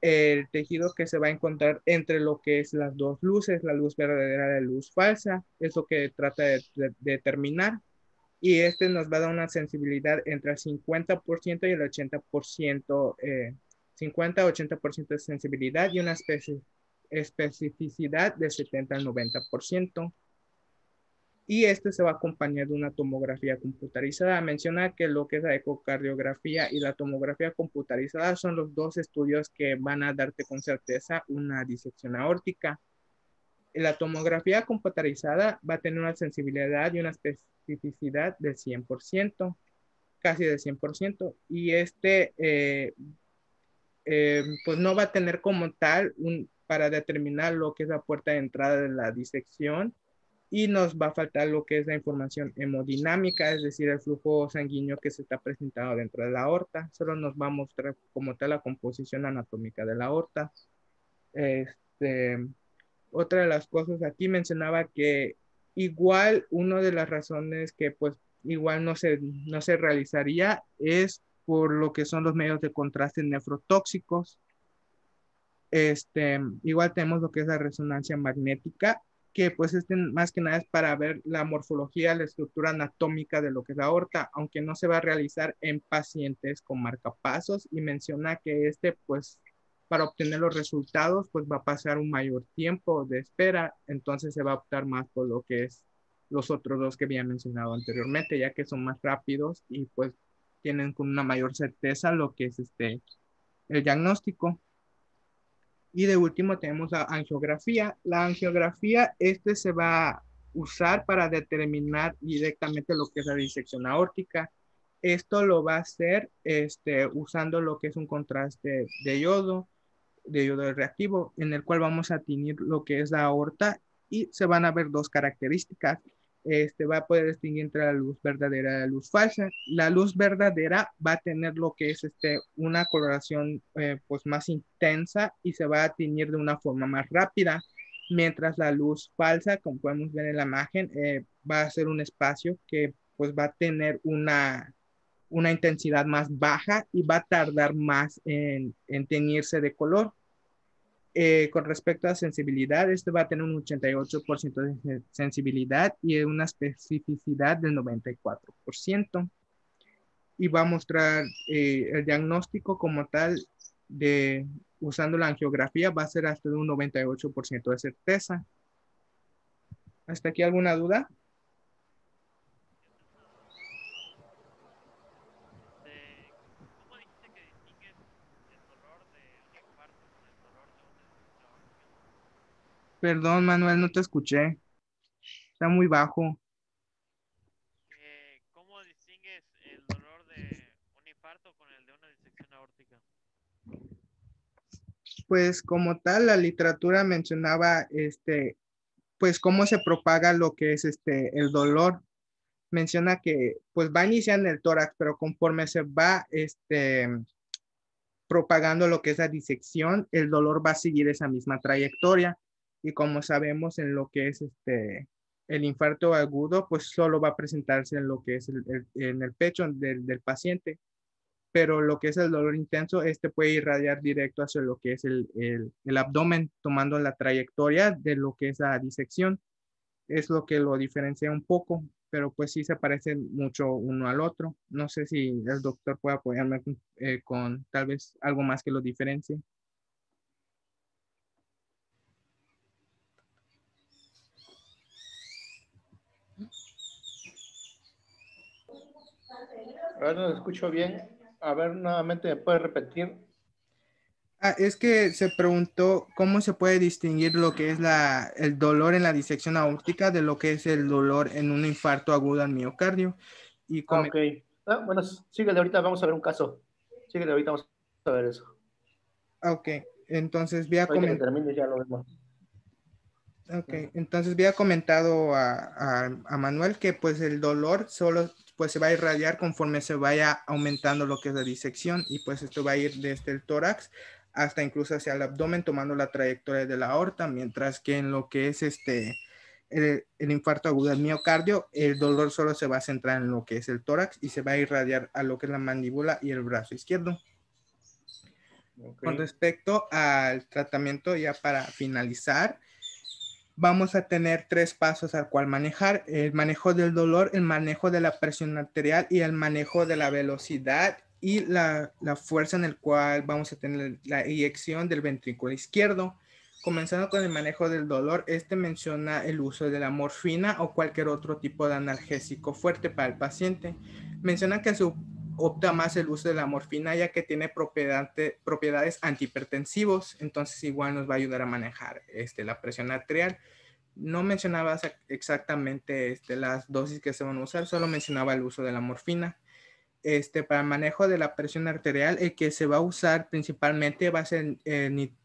el tejido que se va a encontrar entre lo que es las dos luces, la luz verdadera y la luz falsa, es lo que trata de determinar. Y este nos va a dar una sensibilidad entre el 50% y el 80%, 50-80% de sensibilidad y una especificidad de 70 al 90%. Y este se va a acompañar de una tomografía computarizada. Menciona que lo que es la ecocardiografía y la tomografía computarizada son los dos estudios que van a darte con certeza una disección aórtica. La tomografía computarizada va a tener una sensibilidad y una especificidad del 100%, casi del 100%, y pues no va a tener como tal para determinar lo que es la puerta de entrada de la disección, y nos va a faltar lo que es la información hemodinámica, es decir, el flujo sanguíneo que se está presentando dentro de la aorta. Solo nos va a mostrar como tal la composición anatómica de la aorta. Otra de las cosas aquí mencionaba que igual una de las razones que pues igual no se realizaría es por lo que son los medios de contraste nefrotóxicos. Igual tenemos lo que es la resonancia magnética, que pues más que nada es para ver la morfología, la estructura anatómica de lo que es la aorta, aunque no se va a realizar en pacientes con marcapasos, y menciona que pues para obtener los resultados pues va a pasar un mayor tiempo de espera, entonces se va a optar más por lo que es los otros dos que había mencionado anteriormente, ya que son más rápidos y pues tienen con una mayor certeza lo que es el diagnóstico. Y de último tenemos la angiografía. La angiografía, se va a usar para determinar directamente lo que es la disección aórtica. Esto lo va a hacer usando lo que es un contraste de yodo reactivo, en el cual vamos a teñir lo que es la aorta y se van a ver dos características. Va a poder distinguir entre la luz verdadera y la luz falsa. La luz verdadera va a tener lo que es una coloración pues más intensa y se va a teñir de una forma más rápida, mientras la luz falsa, como podemos ver en la imagen, va a ser un espacio que pues va a tener una intensidad más baja y va a tardar más en teñirse de color. Con respecto a sensibilidad, va a tener un 88% de sensibilidad y una especificidad del 94%. Y va a mostrar el diagnóstico como tal usando la angiografía, va a ser hasta de un 98% de certeza. ¿Hasta aquí alguna duda? ¿Cómo dijiste que distingues el dolor de un infarto con el dolor de una disección aórtica? Perdón, Manuel, no te escuché. Está muy bajo. ¿Cómo distingues el dolor de un infarto con el de una disección aórtica? Pues como tal, la literatura mencionaba pues cómo se propaga lo que es el dolor. Menciona que pues va a iniciar en el tórax, pero conforme se va propagando lo que es la disección, el dolor va a seguir esa misma trayectoria. Y como sabemos en lo que es el infarto agudo, pues solo va a presentarse en lo que es en el pecho del paciente. Pero lo que es el dolor intenso, puede irradiar directo hacia lo que es el abdomen, tomando la trayectoria de lo que es la disección. Es lo que lo diferencia un poco, pero pues sí se parecen mucho uno al otro. No sé si el doctor puede apoyarme con tal vez algo más que lo diferencie. A ver, no lo escucho bien. A ver, nuevamente, ¿me puede repetir? Es que se preguntó cómo se puede distinguir lo que es el dolor en la disección aórtica de lo que es el dolor en un infarto agudo al miocardio. Y Ok. Bueno, síguele ahorita, vamos a ver un caso. Síguele ahorita, vamos a ver eso. Ok, entonces voy a Ahorita que comentar. termine ya lo vemos. Ok, entonces había comentado a Manuel que pues el dolor solo pues se va a irradiar conforme se vaya aumentando lo que es la disección, y pues esto va a ir desde el tórax hasta incluso hacia el abdomen, tomando la trayectoria de la aorta, mientras que en lo que es el infarto agudo del miocardio, el dolor solo se va a centrar en lo que es el tórax y se va a irradiar a lo que es la mandíbula y el brazo izquierdo. Ok. Con respecto al tratamiento, ya para finalizar, vamos a tener 3 pasos al cual manejar: el manejo del dolor, el manejo de la presión arterial y el manejo de la velocidad y la fuerza en el cual vamos a tener la eyección del ventrículo izquierdo. Comenzando con el manejo del dolor, este menciona el uso de la morfina o cualquier otro tipo de analgésico fuerte para el paciente. Menciona que opta más el uso de la morfina ya que tiene propiedades antihipertensivos, entonces igual nos va a ayudar a manejar la presión arterial. No mencionaba exactamente las dosis que se van a usar, solo mencionaba el uso de la morfina. Para el manejo de la presión arterial, el que se va a usar principalmente va a ser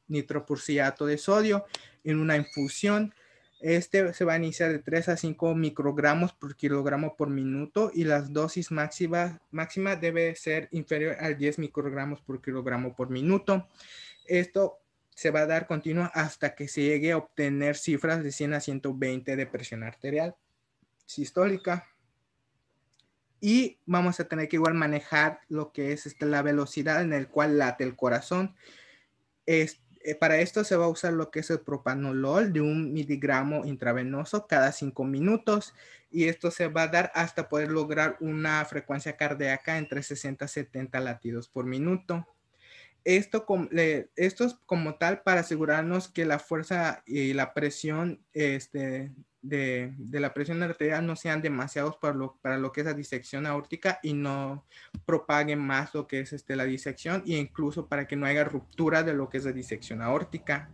nitroprusiato de sodio en una infusión. Se va a iniciar de 3 a 5 microgramos por kilogramo por minuto y la dosis máxima debe ser inferior a 10 microgramos por kilogramo por minuto. Esto se va a dar continuo hasta que se llegue a obtener cifras de 100 a 120 de presión arterial sistólica. Y vamos a tener que igual manejar lo que es la velocidad en el cual late el corazón. Para esto se va a usar lo que es el propanolol de 1 miligramo intravenoso cada 5 minutos. Y esto se va a dar hasta poder lograr una frecuencia cardíaca entre 60 a 70 latidos por minuto. Esto es como tal para asegurarnos que la fuerza y la presión de la presión arterial no sean demasiados para lo que es la disección aórtica y no propaguen más lo que es la disección, e incluso para que no haya ruptura de lo que es la disección aórtica.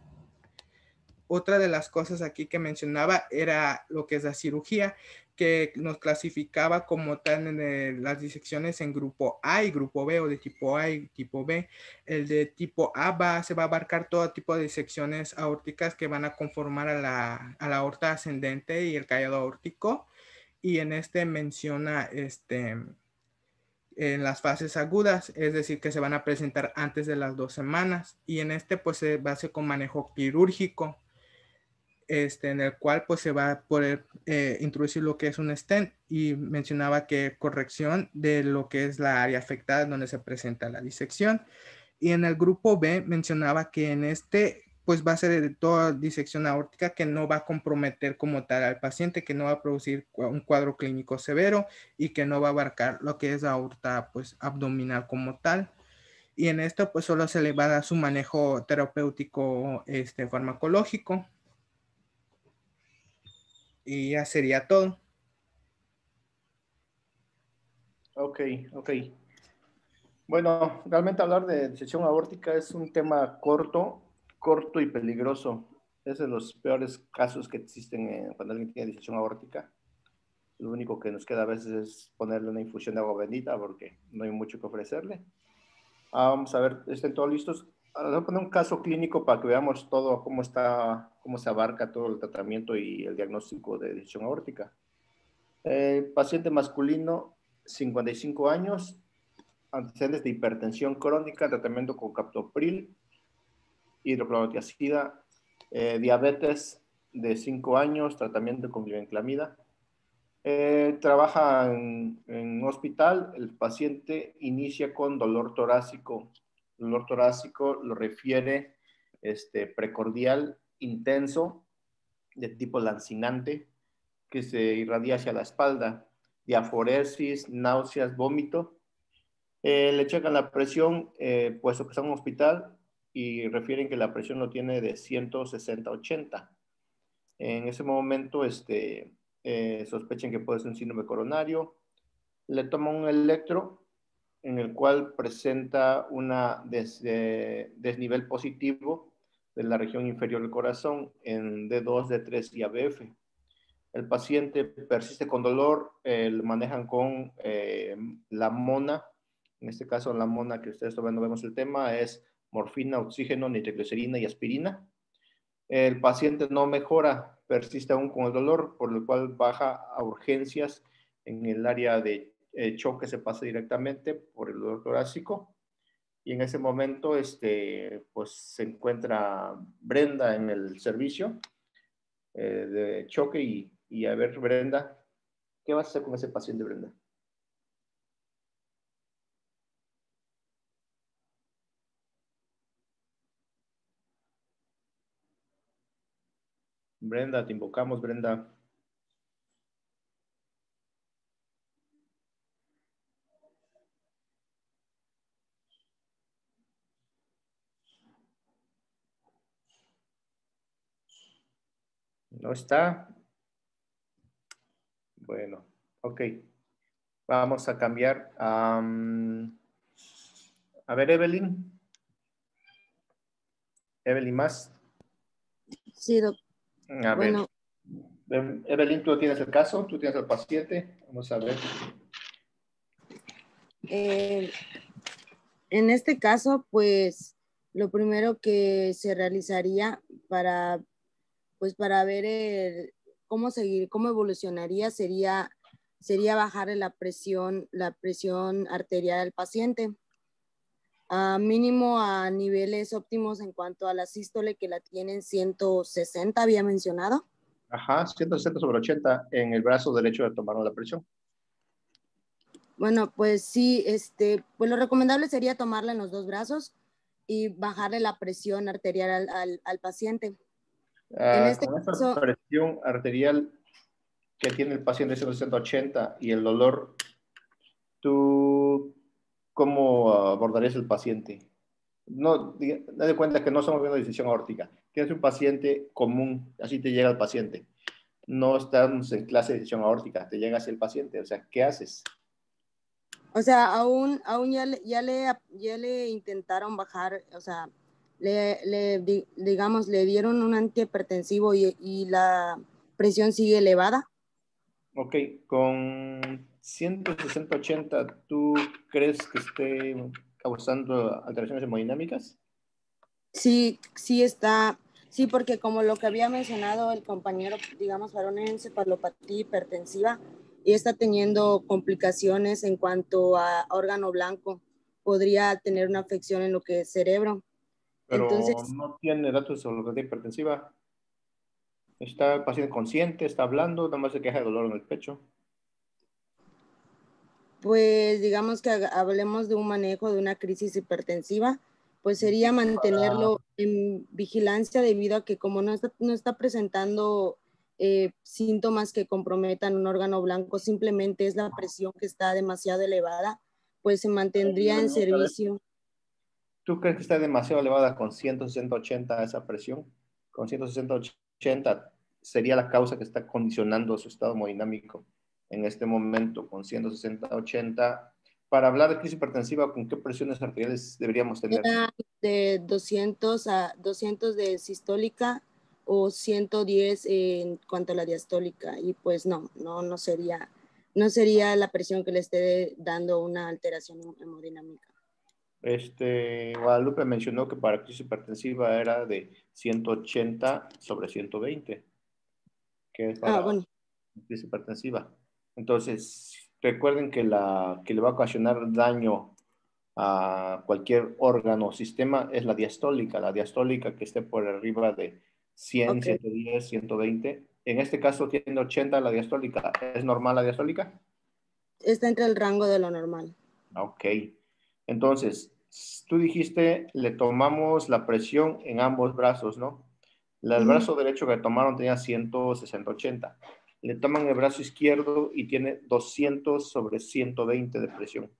Otra de las cosas aquí que mencionaba era lo que es la cirugía, que nos clasificaba como tal en las disecciones en grupo A y grupo B, o de tipo A y tipo B. El de tipo A se va a abarcar todo tipo de disecciones aórticas que van a conformar a la aorta ascendente y el callado aórtico. Y en menciona en las fases agudas, es decir, que se van a presentar antes de las 2 semanas. Y en pues se va a hacer con manejo quirúrgico. En el cual pues se va a poder introducir lo que es un stent, y mencionaba que corrección de lo que es la área afectada donde se presenta la disección. Y en el grupo B mencionaba que en pues va a ser de toda disección aórtica que no va a comprometer como tal al paciente, que no va a producir un cuadro clínico severo y que no va a abarcar lo que es la aorta pues abdominal como tal. Y en esto pues solo se le va a dar su manejo terapéutico farmacológico. Y ya sería todo. Ok. Bueno, realmente hablar de disección aórtica es un tema corto y peligroso. Es de los peores casos que existen cuando alguien tiene disección aórtica. Lo único que nos queda a veces es ponerle una infusión de agua bendita porque no hay mucho que ofrecerle. Vamos a ver, ¿estén todos listos? Voy a poner un caso clínico para que veamos todo, cómo se abarca todo el tratamiento y el diagnóstico de disección aórtica. Paciente masculino, 55 años, antecedentes de hipertensión crónica, tratamiento con captopril, hidroclorotiazida, diabetes de 5 años, tratamiento con glibenclamida. Trabaja en hospital. El paciente inicia con dolor torácico. Dolor torácico lo refiere precordial intenso de tipo lancinante que se irradia hacia la espalda, diaforesis, náuseas, vómito. Le checan la presión, puesto que está en un hospital, y refieren que la presión lo tiene de 160-80. En ese momento sospechan que puede ser un síndrome coronario. Le toman un electro en el cual presenta una desnivel positivo de la región inferior del corazón en D2, D3 y ABF. El paciente persiste con dolor, lo manejan con la mona. En este caso, la mona que ustedes todavía no vemos el tema es morfina, oxígeno, nitroglicerina y aspirina. El paciente no mejora, persiste aún con el dolor, por lo cual baja a urgencias. En el área de choque se pasa directamente por el dolor torácico. Y en ese momento pues se encuentra Brenda en el servicio de choque. Y a ver, Brenda, ¿qué vas a hacer con ese paciente, Brenda? Brenda, te invocamos, Brenda. No está. Bueno, ok. Vamos a cambiar. A ver, Evelyn. Evelyn más. Sí, doctor. A ver. Bueno, Evelyn, tú tienes el caso, tú tienes el paciente. Vamos a ver. en este caso, pues lo primero que se realizaría pues para ver cómo seguir, cómo evolucionaría sería bajar la presión arterial al paciente. Mínimo a niveles óptimos en cuanto a la sístole, que la tienen 160, había mencionado. Ajá, 160/80 en el brazo derecho de tomarnos la presión. Bueno, pues sí, pues lo recomendable sería tomarla en los dos brazos y bajarle la presión arterial al paciente. En este Con esa caso, presión arterial que tiene el paciente 160/80 y el dolor, ¿tú cómo abordarías el paciente? No, da de cuenta que no estamos viendo disección aórtica. Tienes un paciente común, así te llega el paciente. No estamos en clase de disección aórtica, te llega así el paciente. O sea, ¿qué haces? o sea, aún ya le intentaron bajar, o sea, digamos, le dieron un antihipertensivo y la presión sigue elevada. Ok, con 160/80, ¿tú crees que esté causando alteraciones hemodinámicas? Sí, sí está, sí, porque como lo que había mencionado el compañero, digamos, para una encefalopatía hipertensiva y está teniendo complicaciones en cuanto a órgano blanco, podría tener una afección en lo que es cerebro. Pero Entonces, no tiene datos sobre la hipertensiva. Está el paciente consciente, está hablando, nada más se queja de dolor en el pecho. pues digamos que hablemos de un manejo de una crisis hipertensiva, pues sería mantenerlo en vigilancia debido a que como no está presentando síntomas que comprometan un órgano blanco, simplemente es la presión que está demasiado elevada, pues se mantendría en servicio. ¿Tú crees que está demasiado elevada con 160/80 esa presión? Con 160/80 sería la causa que está condicionando su estado hemodinámico en este momento, con 160/80. Para hablar de crisis hipertensiva, ¿con qué presiones arteriales deberíamos tener? Era de 200 de sistólica o 110 en cuanto a la diastólica, y pues no sería la presión que le esté dando una alteración hemodinámica. Guadalupe mencionó que para crisis hipertensiva era de 180/120, que es para Bueno. crisis hipertensiva. Entonces, recuerden que le va a ocasionar daño a cualquier órgano o sistema es la diastólica que esté por arriba de 100, Okay. 110, 120. En este caso tiene 80 la diastólica. ¿Es normal la diastólica? Está entre el rango de lo normal. Ok. Entonces, tú dijiste, le tomamos la presión en ambos brazos, ¿no? El brazo derecho que tomaron tenía 160/80. Le toman el brazo izquierdo y tiene 200/120 de presión.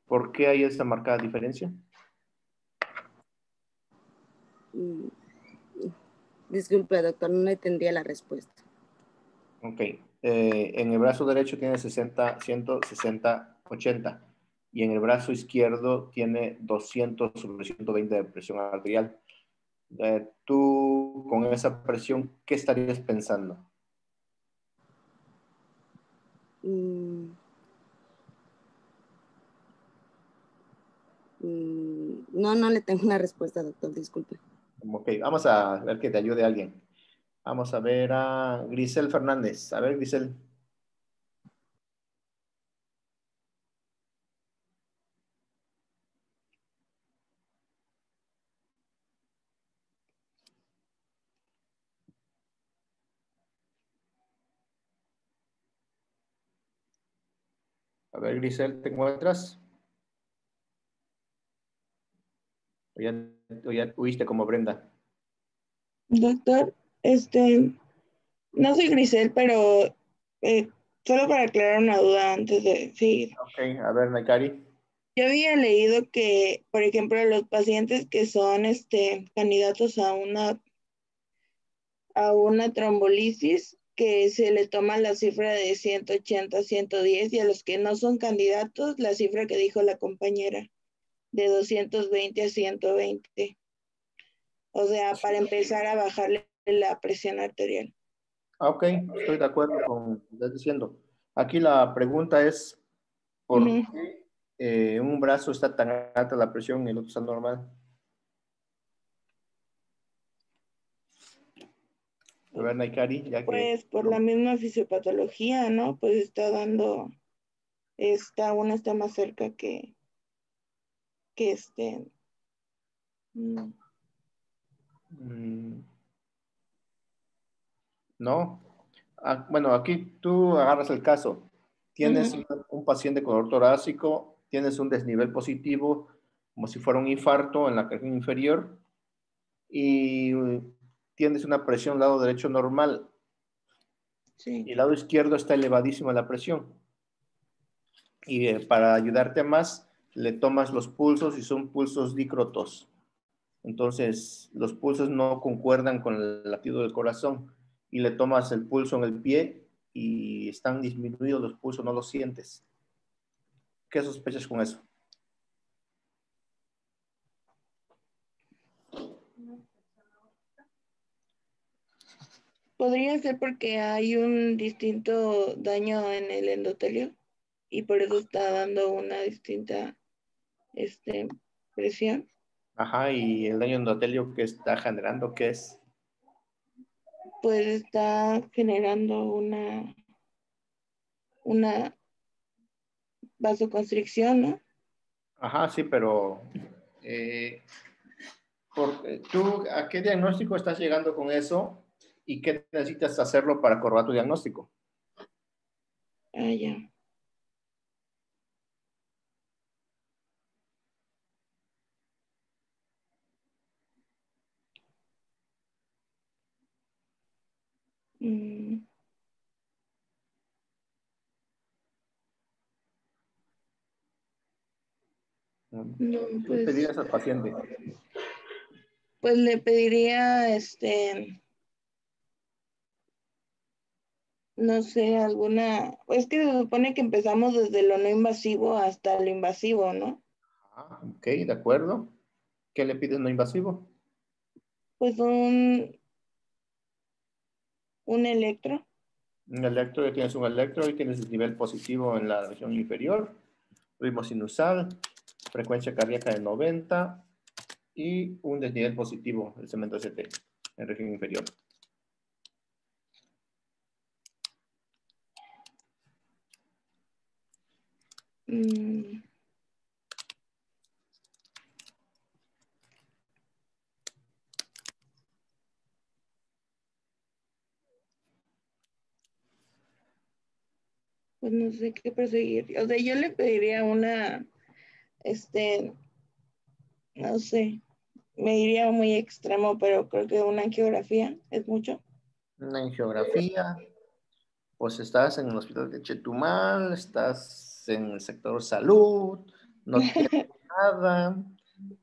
¿Por qué hay esta marcada diferencia? Disculpe, doctor, no le tendría la respuesta. Ok. En el brazo derecho tiene 160/80 y en el brazo izquierdo tiene 200/120 de presión arterial. Tú con esa presión, ¿qué estarías pensando? No le tengo una respuesta, doctor, disculpe. Ok, vamos a ver que te ayude alguien. Vamos a ver a Grisel Fernández. A ver, Grisel. A ver, Grisel, ¿te encuentras? O ya huiste como Brenda. Doctor, No soy Grisel, pero solo para aclarar una duda antes de seguir. Ok, a ver, Naikari. Yo había leído que, por ejemplo, los pacientes que son candidatos a una trombolisis, que se le toma la cifra de 180, 110, y a los que no son candidatos, la cifra que dijo la compañera, de 220 a 120. O sea, para empezar a bajarle la presión arterial. Ok, estoy de acuerdo con lo que estás diciendo. Aquí la pregunta es, ¿por qué un brazo está tan alta la presión y el otro está normal? A ver, Naikari, ya que... Pues por la misma fisiopatología, ¿no? Pues uno está más cerca que No. Bueno, aquí tú agarras el caso. Tienes un paciente con dolor torácico, tienes un desnivel positivo, como si fuera un infarto en la región inferior, y tienes una presión lado derecho normal. Sí. Y el lado izquierdo está elevadísima la presión. Y para ayudarte más, le tomas los pulsos y son pulsos dícrotos. Entonces, los pulsos no concuerdan con el latido del corazón. Y le tomas el pulso en el pie y están disminuidos los pulsos, no los sientes. ¿Qué sospechas con eso? Podría ser porque hay un distinto daño en el endotelio y por eso está dando una distinta presión. Ajá, y el daño endotelio que está generando, ¿qué es? Pues está generando una vasoconstricción, ¿no? Ajá, sí, pero ¿tú a qué diagnóstico estás llegando con eso y qué necesitas hacerlo para corroborar tu diagnóstico? Ah, ya. No, ¿Qué le pues, pedirías al paciente? pues le pediría, no sé, es que se supone que empezamos desde lo no invasivo hasta lo invasivo, ¿no? Ah, ok, de acuerdo. ¿Qué le pides no invasivo? Pues un electro. Un electro, ya tienes un electro y tienes el nivel positivo en la región inferior, ritmo sinusal, frecuencia cardíaca de 90 y un desnivel positivo, el cemento ST, en región inferior. Pues no sé qué perseguir. O sea, yo le pediría no sé, me iría muy extremo, pero creo que una angiografía es mucho. Una angiografía, pues estás en el hospital de Chetumal, estás en el sector salud, no tienes nada,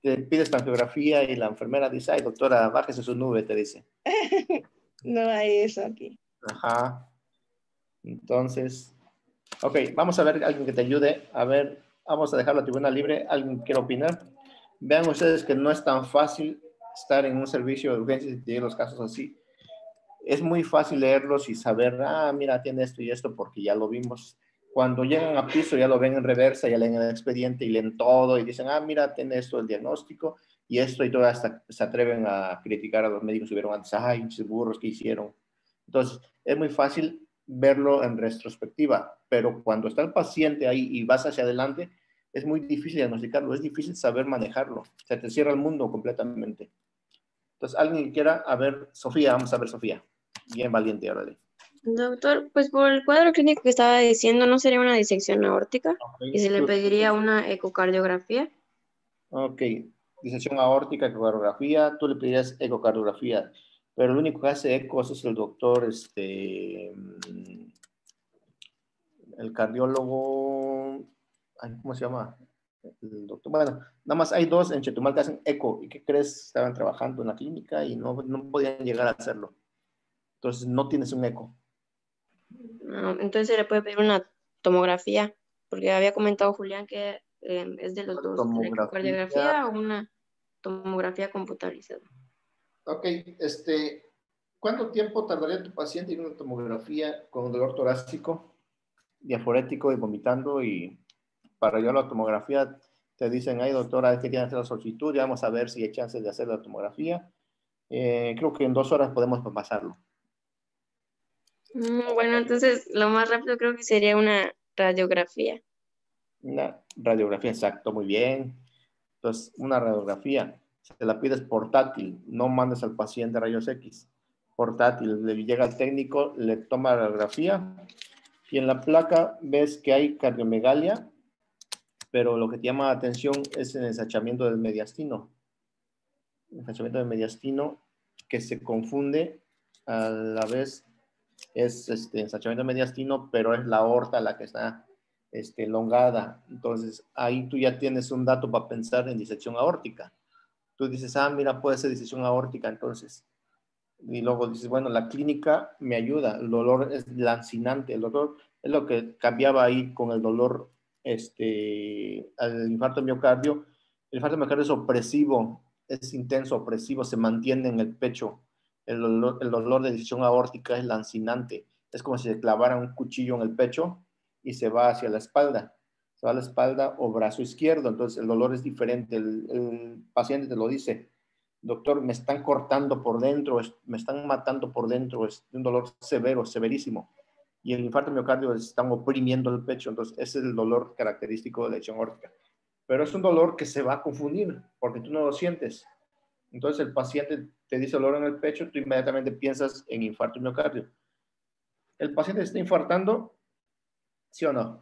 te pides la angiografía y la enfermera dice, ay doctora, bájese su nube, te dice. No hay eso aquí. Ajá. Entonces, ok, vamos a ver alguien que te ayude. A ver, vamos a dejar la tribuna libre. ¿Alguien quiere opinar? Vean ustedes que no es tan fácil estar en un servicio de urgencias y tener los casos así. Es muy fácil leerlos y saber, mira, tiene esto y esto porque ya lo vimos. Cuando llegan a piso ya lo ven en reversa, ya leen el expediente y leen todo y dicen, mira, tiene esto el diagnóstico y esto y todo, hasta se atreven a criticar a los médicos que hubieron antes, ay, pinches burros, ¿qué hicieron? Entonces, es muy fácil verlo en retrospectiva, pero cuando está el paciente ahí y vas hacia adelante, es muy difícil diagnosticarlo, es difícil saber manejarlo, se te cierra el mundo completamente. Entonces, alguien que quiera, a ver, Sofía, vamos a ver Sofía, bien valiente, órale. Doctor, pues por el cuadro clínico que estaba diciendo, ¿no sería una disección aórtica? ¿Y se le pediría una ecocardiografía? Ok, disección aórtica, ecocardiografía, tú le pedirías ecocardiografía. pero el único que hace ecos es el doctor, el cardiólogo, ay, ¿cómo se llama? El doctor, bueno, nada más hay 2 en Chetumal que hacen eco, ¿y qué crees? Estaban trabajando en la clínica y no podían llegar a hacerlo. Entonces no tienes un eco. Entonces se le puede pedir una tomografía, porque había comentado Julián que es de los dos, la ecocardiografía o una tomografía computarizada. Ok, ¿cuánto tiempo tardaría tu paciente en una tomografía con dolor torácico, diaforético y vomitando? Y para yo la tomografía te dicen, ay doctora, es que tiene que hacer la solicitud, ya vamos a ver si hay chances de hacer la tomografía. Creo que en 2 horas podemos pasarlo. Bueno, entonces lo más rápido creo que sería una radiografía. Una radiografía, exacto, muy bien. Entonces, una radiografía, si te la pides portátil, no mandes al paciente rayos X. Portátil, le llega al técnico, le toma la radiografía y en la placa ves que hay cardiomegalia, pero lo que te llama la atención es el ensachamiento del mediastino. El ensachamiento del mediastino que se confunde a la vez, es ensachamiento del mediastino, pero es la aorta la que está elongada. Entonces, ahí tú ya tienes un dato para pensar en disección aórtica. Tú dices, mira, puede ser disección aórtica, entonces. Y luego dices, bueno, la clínica me ayuda, el dolor es lancinante, el dolor es lo que cambiaba ahí con el dolor al infarto de miocardio. El infarto de miocardio es opresivo, es intenso, opresivo, se mantiene en el pecho. El dolor de disección aórtica es lancinante, es como si se clavara un cuchillo en el pecho y se va hacia la espalda. Se va a la espalda o brazo izquierdo, entonces el dolor es diferente. El paciente te lo dice, doctor, me están cortando por dentro, me están matando por dentro, es un dolor severo, severísimo. Y el infarto miocardio están oprimiendo el pecho, entonces ese es el dolor característico de la disección aórtica. Pero es un dolor que se va a confundir porque tú no lo sientes. Entonces el paciente te dice dolor en el pecho, tú inmediatamente piensas en infarto miocardio. ¿El paciente está infartando? ¿Sí o no?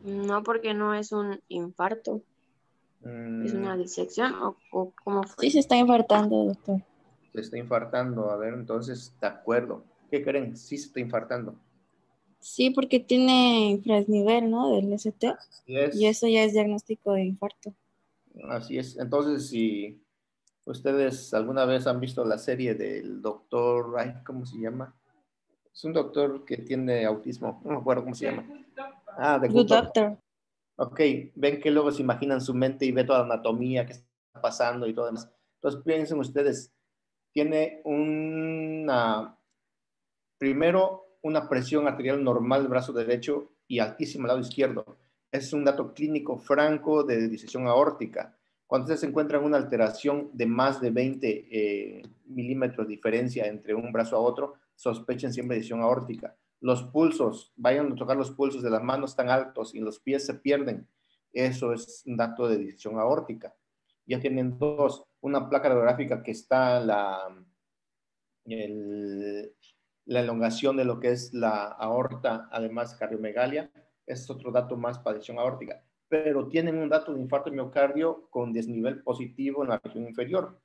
No, porque no es un infarto, es una disección o ¿cómo fue? Sí, se está infartando, doctor. Se está infartando, a ver, entonces, de acuerdo. ¿Qué creen? Sí se está infartando. Sí, porque tiene infrasnivel, ¿no? Del ST. Así es. Y eso ya es diagnóstico de infarto. Así es. Entonces, si ustedes alguna vez han visto la serie del doctor, ay, ¿cómo se llama? Es un doctor que tiene autismo, no me acuerdo cómo se llama. The Good Doctor. Ok, ven que luego se imaginan su mente y ve toda la anatomía que está pasando y todo demás. Entonces, piensen ustedes, tiene primero, una presión arterial normal del brazo derecho y altísima al lado izquierdo. Es un dato clínico franco de disección aórtica. Cuando ustedes encuentran una alteración de más de 20 milímetros de diferencia entre un brazo a otro, sospechen siempre disección aórtica. Los pulsos, vayan a tocar los pulsos de las manos tan altos y los pies se pierden. Eso es un dato de disección aórtica. Ya tienen 2, una placa radiográfica que está la elongación de lo que es la aorta, además cardiomegalia, es otro dato más para disección aórtica, pero tienen un dato de infarto de miocardio con desnivel positivo en la región inferior.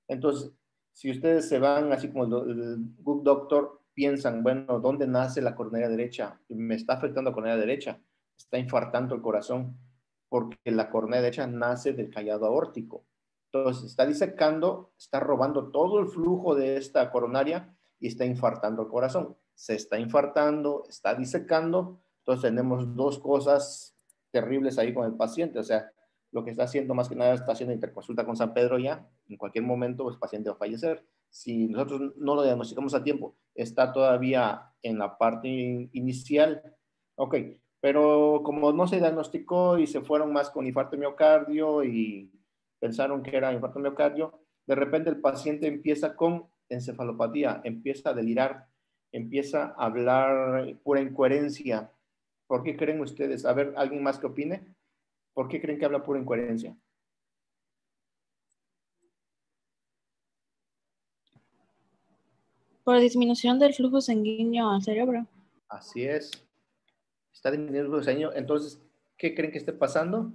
Entonces, si ustedes se van así como el Good Doctor, piensan, bueno, ¿dónde nace la coronaria derecha? Me está afectando la coronaria derecha, está infartando el corazón, porque la coronaria derecha nace del callado aórtico. Entonces, está disecando, está robando todo el flujo de esta coronaria y está infartando el corazón. Se está infartando, está disecando, entonces tenemos 2 cosas terribles ahí con el paciente. O sea, lo que está haciendo más que nada está haciendo interconsulta con San Pedro ya, en cualquier momento el paciente va a fallecer. Si nosotros no lo diagnosticamos a tiempo, está todavía en la parte inicial. Ok, pero como no se diagnosticó y se fueron más con infarto de miocardio y pensaron que era infarto de miocardio, de repente el paciente empieza con encefalopatía, empieza a delirar, empieza a hablar pura incoherencia. ¿Por qué creen ustedes? A ver, ¿alguien más que opine? ¿Por qué creen que habla pura incoherencia? Por disminución del flujo sanguíneo al cerebro. Así es. Está disminuyendo el flujo sanguíneo. Entonces, ¿Qué creen que esté pasando?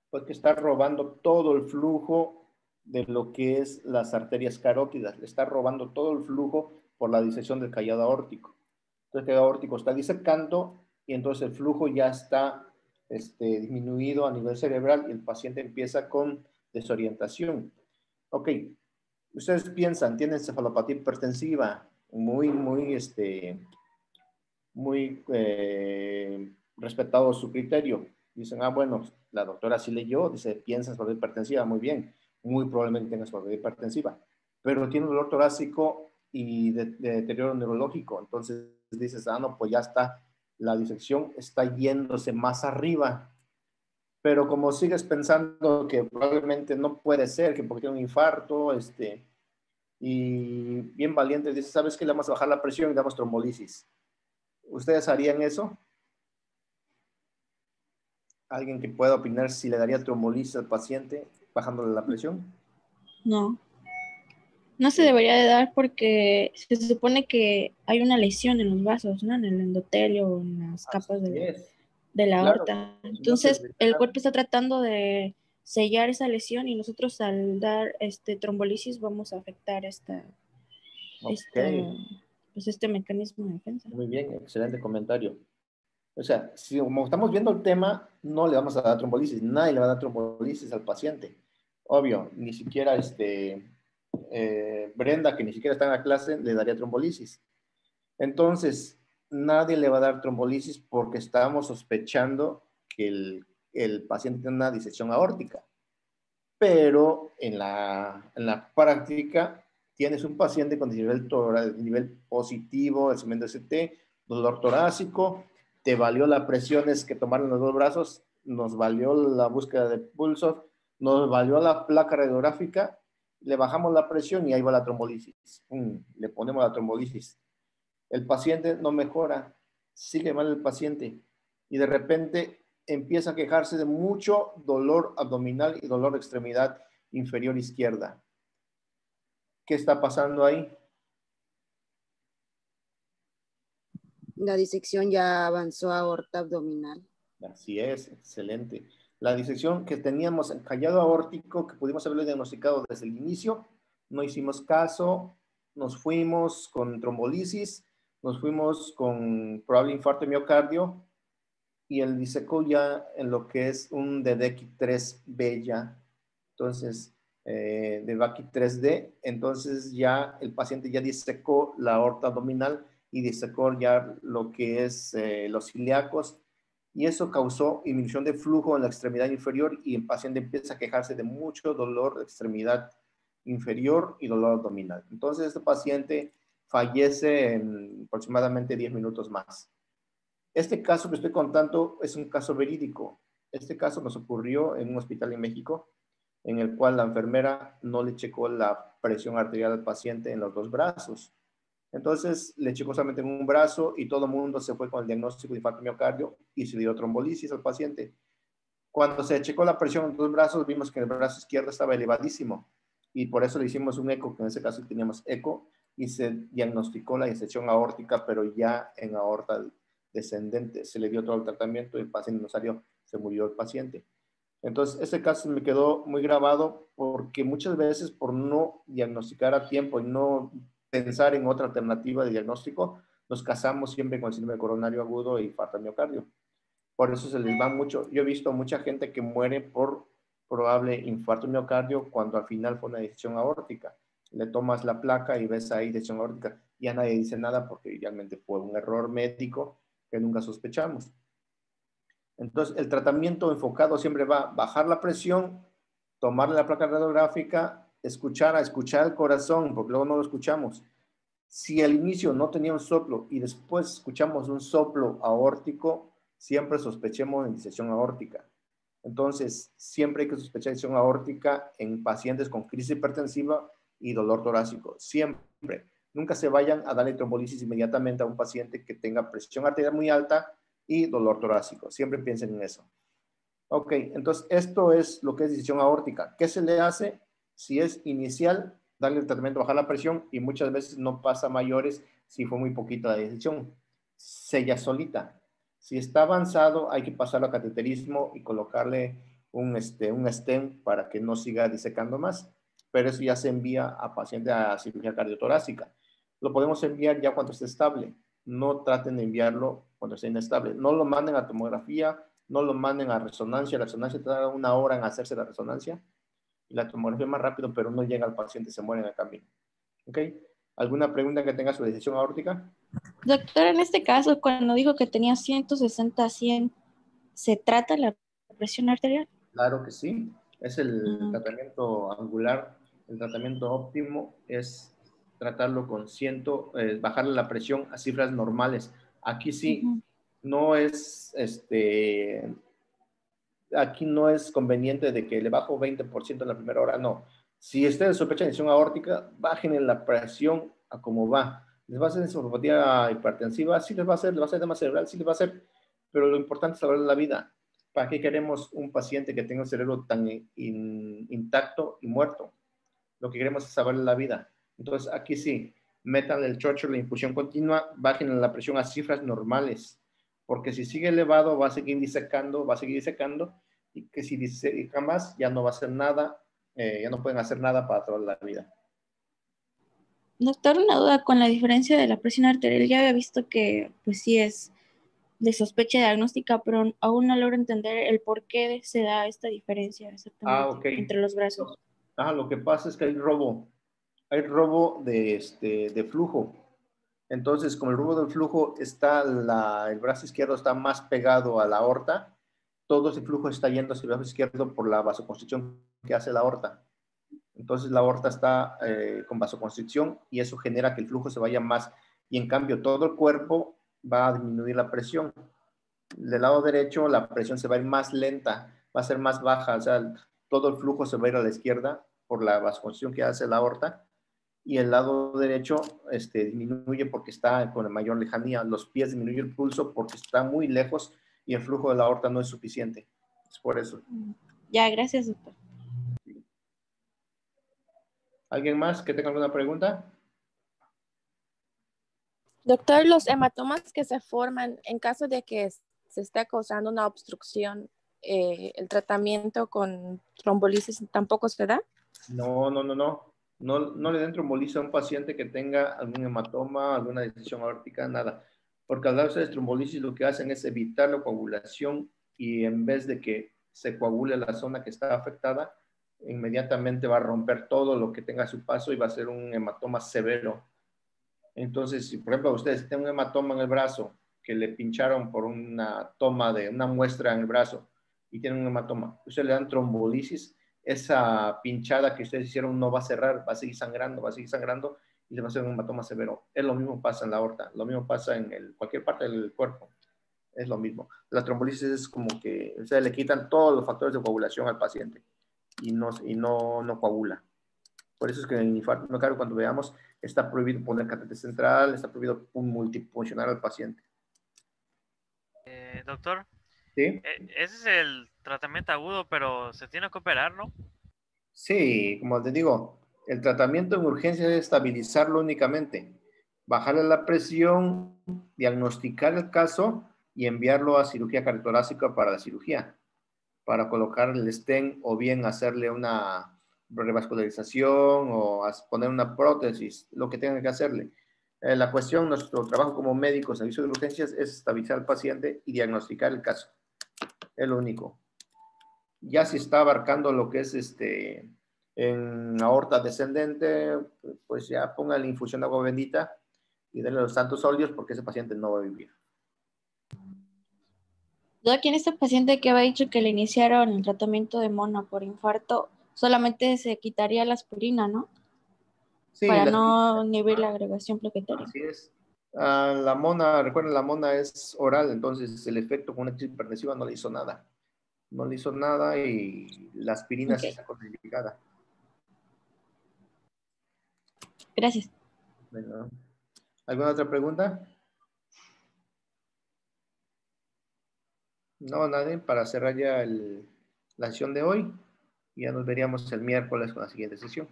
Pues que está robando todo el flujo de lo que es las arterias carótidas. Le está robando todo el flujo por la disección del callado aórtico. Entonces el callado aórtico está disecando y entonces el flujo ya está disminuido a nivel cerebral y el paciente empieza con desorientación. Ok, ustedes piensan, tienen encefalopatía hipertensiva, muy respetado su criterio. Dicen, bueno, la doctora sí leyó, dice, piensa en encefalopatía hipertensiva, muy bien, muy probablemente tenga encefalopatía hipertensiva, pero tiene un dolor torácico y de deterioro neurológico. Entonces dices, no, pues ya está, la disección está yéndose más arriba. Pero como sigues pensando que probablemente no puede ser, que porque tiene un infarto, y bien valiente, dices, ¿sabes qué? Le vamos a bajar la presión y damos trombolisis. ¿Ustedes harían eso? ¿Alguien que pueda opinar si le daría trombolisis al paciente bajándole la presión? No. No se debería de dar porque se supone que hay una lesión en los vasos, ¿no? En el endotelio o en las capas de la aorta. Entonces, el cuerpo está tratando de sellar esa lesión y nosotros al dar trombolisis vamos a afectar este mecanismo de defensa. Muy bien, excelente comentario. O sea, si como estamos viendo el tema, no le vamos a dar trombolisis. Nadie le va a dar trombolisis al paciente. Obvio, ni siquiera Brenda, que ni siquiera está en la clase, le daría trombolisis. Entonces, nadie le va a dar trombolisis porque estamos sospechando que el paciente tiene una disección aórtica. Pero en la práctica, tienes un paciente con nivel positivo, el segmento ST, dolor torácico, te valió las presiones que tomaron los dos brazos, nos valió la búsqueda de pulsos, nos valió la placa radiográfica, le bajamos la presión y ahí va la trombolisis. Le ponemos la trombolisis. El paciente no mejora, sigue mal el paciente y de repente empieza a quejarse de mucho dolor abdominal y dolor de extremidad inferior izquierda. ¿Qué está pasando ahí? La disección ya avanzó a aorta abdominal. Así es, excelente. La disección que teníamos en callado aórtico, que pudimos haberlo diagnosticado desde el inicio, no hicimos caso, nos fuimos con trombolisis, nos fuimos con probable infarto de miocardio y el disecó ya en lo que es un DDX3B ya. Entonces, de BACI 3D, entonces ya el paciente ya disecó la aorta abdominal y disecó ya lo que es los ilíacos y eso causó disminución de flujo en la extremidad inferior y el paciente empieza a quejarse de mucho dolor de extremidad inferior y dolor abdominal. Entonces este paciente fallece en aproximadamente 10 minutos más. Este caso que estoy contando es un caso verídico. Este caso nos ocurrió en un hospital en México, en el cual la enfermera no le checó la presión arterial al paciente en los dos brazos. Entonces le checó solamente en un brazo y todo el mundo se fue con el diagnóstico de infarto miocardio y se dio trombolisis al paciente. Cuando se checó la presión en los dos brazos, vimos que el brazo izquierdo estaba elevadísimo y por eso le hicimos un eco, que en ese caso teníamos eco, y se diagnosticó la disección aórtica, pero ya en aorta descendente. Se le dio todo el tratamiento y el paciente no salió, se murió el paciente. Entonces, este caso me quedó muy grabado porque muchas veces por no diagnosticar a tiempo y no pensar en otra alternativa de diagnóstico, nos casamos siempre con el síndrome coronario agudo e infarto de miocardio. Por eso se les va mucho. Yo he visto mucha gente que muere por probable infarto de miocardio cuando al final fue una disección aórtica. Le tomas la placa y ves ahí disección aórtica. Ya nadie dice nada porque realmente fue un error médico que nunca sospechamos. Entonces, el tratamiento enfocado siempre va a bajar la presión, tomarle la placa radiográfica, escuchar el corazón, porque luego no lo escuchamos. Si al inicio no tenía un soplo y después escuchamos un soplo aórtico, siempre sospechemos en disección aórtica. Entonces, siempre hay que sospechar disección aórtica en pacientes con crisis hipertensiva y dolor torácico. Siempre. Nunca se vayan a darle trombolisis inmediatamente a un paciente que tenga presión arterial muy alta y dolor torácico. Siempre piensen en eso. Ok, entonces esto es lo que es disección aórtica. ¿Qué se le hace? Si es inicial, darle el tratamiento, bajar la presión y muchas veces no pasa a mayores si fue muy poquita la disección. Sella solita. Si está avanzado, hay que pasarlo a cateterismo y colocarle un stent para que no siga disecando más. Pero eso ya se envía a paciente a cirugía cardiotorácica. Lo podemos enviar ya cuando esté estable. No traten de enviarlo cuando esté inestable. No lo manden a tomografía, no lo manden a resonancia. La resonancia tarda 1 hora en hacerse la resonancia. Y la tomografía más rápido, pero no llega al paciente, se muere en el camino. ¿Ok? ¿Alguna pregunta que tenga sobre disección aórtica? Doctor, en este caso, cuando dijo que tenía 160 a 100, ¿se trata la presión arterial? Claro que sí. Es el tratamiento angular. El tratamiento óptimo es tratarlo con bajarle la presión a cifras normales. Aquí sí, no es, aquí no es conveniente de que le bajo 20% en la primera hora, no. Si ustedes sospechan de disección aórtica, bajen la presión a como va. ¿Les va a hacer encefalopatía hipertensiva? Sí les va a hacer edema cerebral, sí les va a hacer, pero lo importante es salvar la vida. ¿Para qué queremos un paciente que tenga un cerebro tan intacto y muerto? Lo que queremos es salvarle la vida. Entonces, aquí sí, metan el Churchill, la infusión continua, bajen la presión a cifras normales, porque si sigue elevado va a seguir disecando, y que si diseca más ya no va a hacer nada, ya no pueden hacer nada para salvar la vida. Doctor, una duda con la diferencia de la presión arterial. Ya había visto que, pues sí es de sospecha diagnóstica, pero aún no logro entender el por qué se da esta diferencia exactamente entre los brazos. Lo que pasa es que hay robo de flujo. Entonces, con el robo del flujo está el brazo izquierdo está más pegado a la aorta, todo ese flujo está yendo hacia el brazo izquierdo por la vasoconstricción que hace la aorta. Entonces la aorta está con vasoconstricción y eso genera que el flujo se vaya más. Y en cambio todo el cuerpo va a disminuir la presión. Del lado derecho la presión se va a ir más lenta, va a ser más baja. O sea, todo el flujo se va a ir a la izquierda por la vasoconstricción que hace la aorta. Y el lado derecho disminuye porque está con mayor lejanía. Los pies disminuyen el pulso porque está muy lejos y el flujo de la aorta no es suficiente. Es por eso. Ya, gracias, doctor. ¿Alguien más que tenga alguna pregunta? Doctor, los hematomas que se forman en caso de que se esté causando una obstrucción, ¿el tratamiento con trombolisis tampoco se da? No le den trombolisis a un paciente que tenga algún hematoma, alguna disección aórtica, nada. Porque al darse de trombolisis lo que hacen es evitar la coagulación y en vez de que se coagule la zona que está afectada, inmediatamente va a romper todo lo que tenga a su paso y va a ser un hematoma severo. Entonces, si por ejemplo ustedes tienen un hematoma en el brazo que le pincharon por una toma de una muestra en el brazo y tienen un hematoma, ustedes le dan trombolisis, esa pinchada que ustedes hicieron no va a cerrar, va a seguir sangrando y le va a hacer un hematoma severo. Es lo mismo pasa en la aorta, lo mismo pasa en cualquier parte del cuerpo. Es lo mismo. La trombolisis es como que ustedes le quitan todos los factores de coagulación al paciente y no coagula. Por eso es que en el infarto miocardio, cuando veamos, está prohibido poner catéter central, está prohibido multifuncionar al paciente. Doctor, ¿sí? Ese es el tratamiento agudo, pero se tiene que operar, ¿no? Sí, como te digo, el tratamiento en urgencia es estabilizarlo únicamente, bajarle la presión, diagnosticar el caso y enviarlo a cirugía cardiotorácica para la cirugía, para colocar el stent o bien hacerle una revascularización o poner una prótesis, lo que tengan que hacerle. La cuestión, nuestro trabajo como médicos, servicio de urgencias, es estabilizar al paciente y diagnosticar el caso. Es lo único. Ya si está abarcando lo que es en aorta descendente, pues ya ponga la infusión de agua bendita y denle los santos óleos porque ese paciente no va a vivir. Doc, en este paciente que había dicho que le iniciaron el tratamiento de mono por infarto, solamente se quitaría la aspirina, ¿no? Sí, para no inhibir la agregación plaquetaria. Así es. La mona, recuerden, la mona es oral, entonces el efecto con una crisis hipertensiva no le hizo nada. No le hizo nada y la aspirina sí está contraindicada. Gracias. Bueno, ¿alguna otra pregunta? No, nadie, para cerrar ya la sesión de hoy. Ya nos veríamos el miércoles con la siguiente sesión.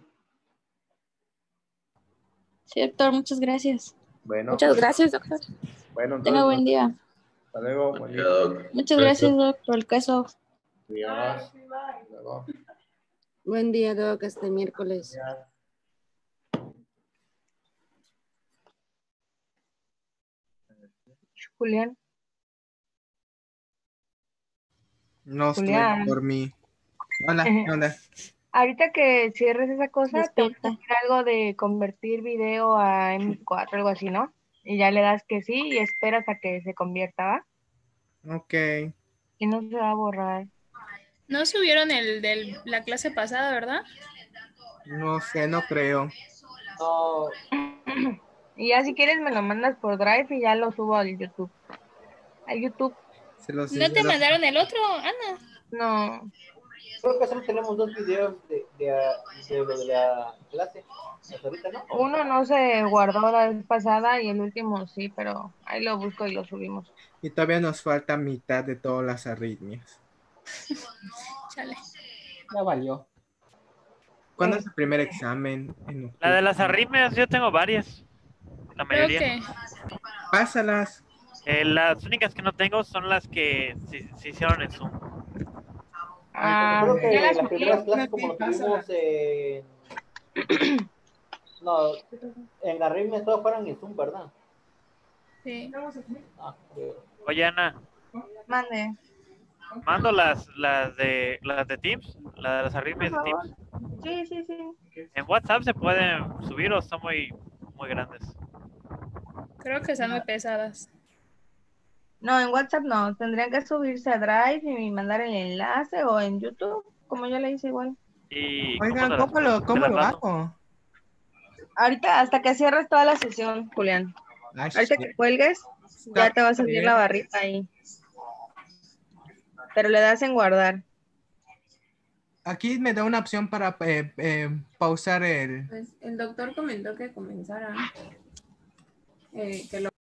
Sí, doctor, muchas gracias. Bueno, muchas gracias, doctor. Bueno, entonces, tenga buen día. Hasta luego. Buen día, Doc. Muchas gracias, Doc, por el caso. Adiós. Hasta luego. Buen día, Doc, hasta el miércoles. Julián. No estoy Julián. por mí. Hola, ¿qué onda? Ahorita que cierres esa cosa, te voy a Despierta. decir algo de convertir video a M4, algo así, ¿no? Y ya le das que sí y esperas a que se convierta, ¿va? Ok. Y no se va a borrar. No subieron el de la clase pasada, ¿verdad? No sé, no creo. No, Y ya si quieres me lo mandas por Drive y ya lo subo al YouTube. Al YouTube. ¿No te mandaron el otro, Ana? No. creo que solo tenemos 2 videos de lo de la clase. Hasta ahorita, ¿no? Uno no se guardó la vez pasada y el último sí, pero ahí lo busco y lo subimos. Y todavía nos falta mitad de todas las arritmias. Chale. Ya valió. ¿Cuándo es el primer examen? En octubre. La de las arritmias, yo tengo varias. La mayoría. Creo que Pásalas. Las únicas que no tengo son las que se hicieron en Zoom. Creo que ya las las subí. primeras clases como lo tuvimos no, en arritmias todas fueron en Zoom, ¿verdad? sí. Ah, Oye, Ana, Mande. mando las de Teams, las arritmias de Por Teams. favor. Sí, sí, sí. En WhatsApp se pueden subir o son muy grandes. Creo que están muy pesadas. No, en WhatsApp no. Tendrían que subirse a Drive y mandar el enlace o en YouTube, como yo le hice igual. Y Oigan, ¿cómo ¿cómo te lo las mando? hago? Ahorita, hasta que cierres toda la sesión, Julián. Ay, Ahorita shit. que cuelgues, ya te va a salir la barrita ahí. Pero le das en guardar. Aquí me da una opción para pausar el... Pues el doctor comentó que comenzara, que lo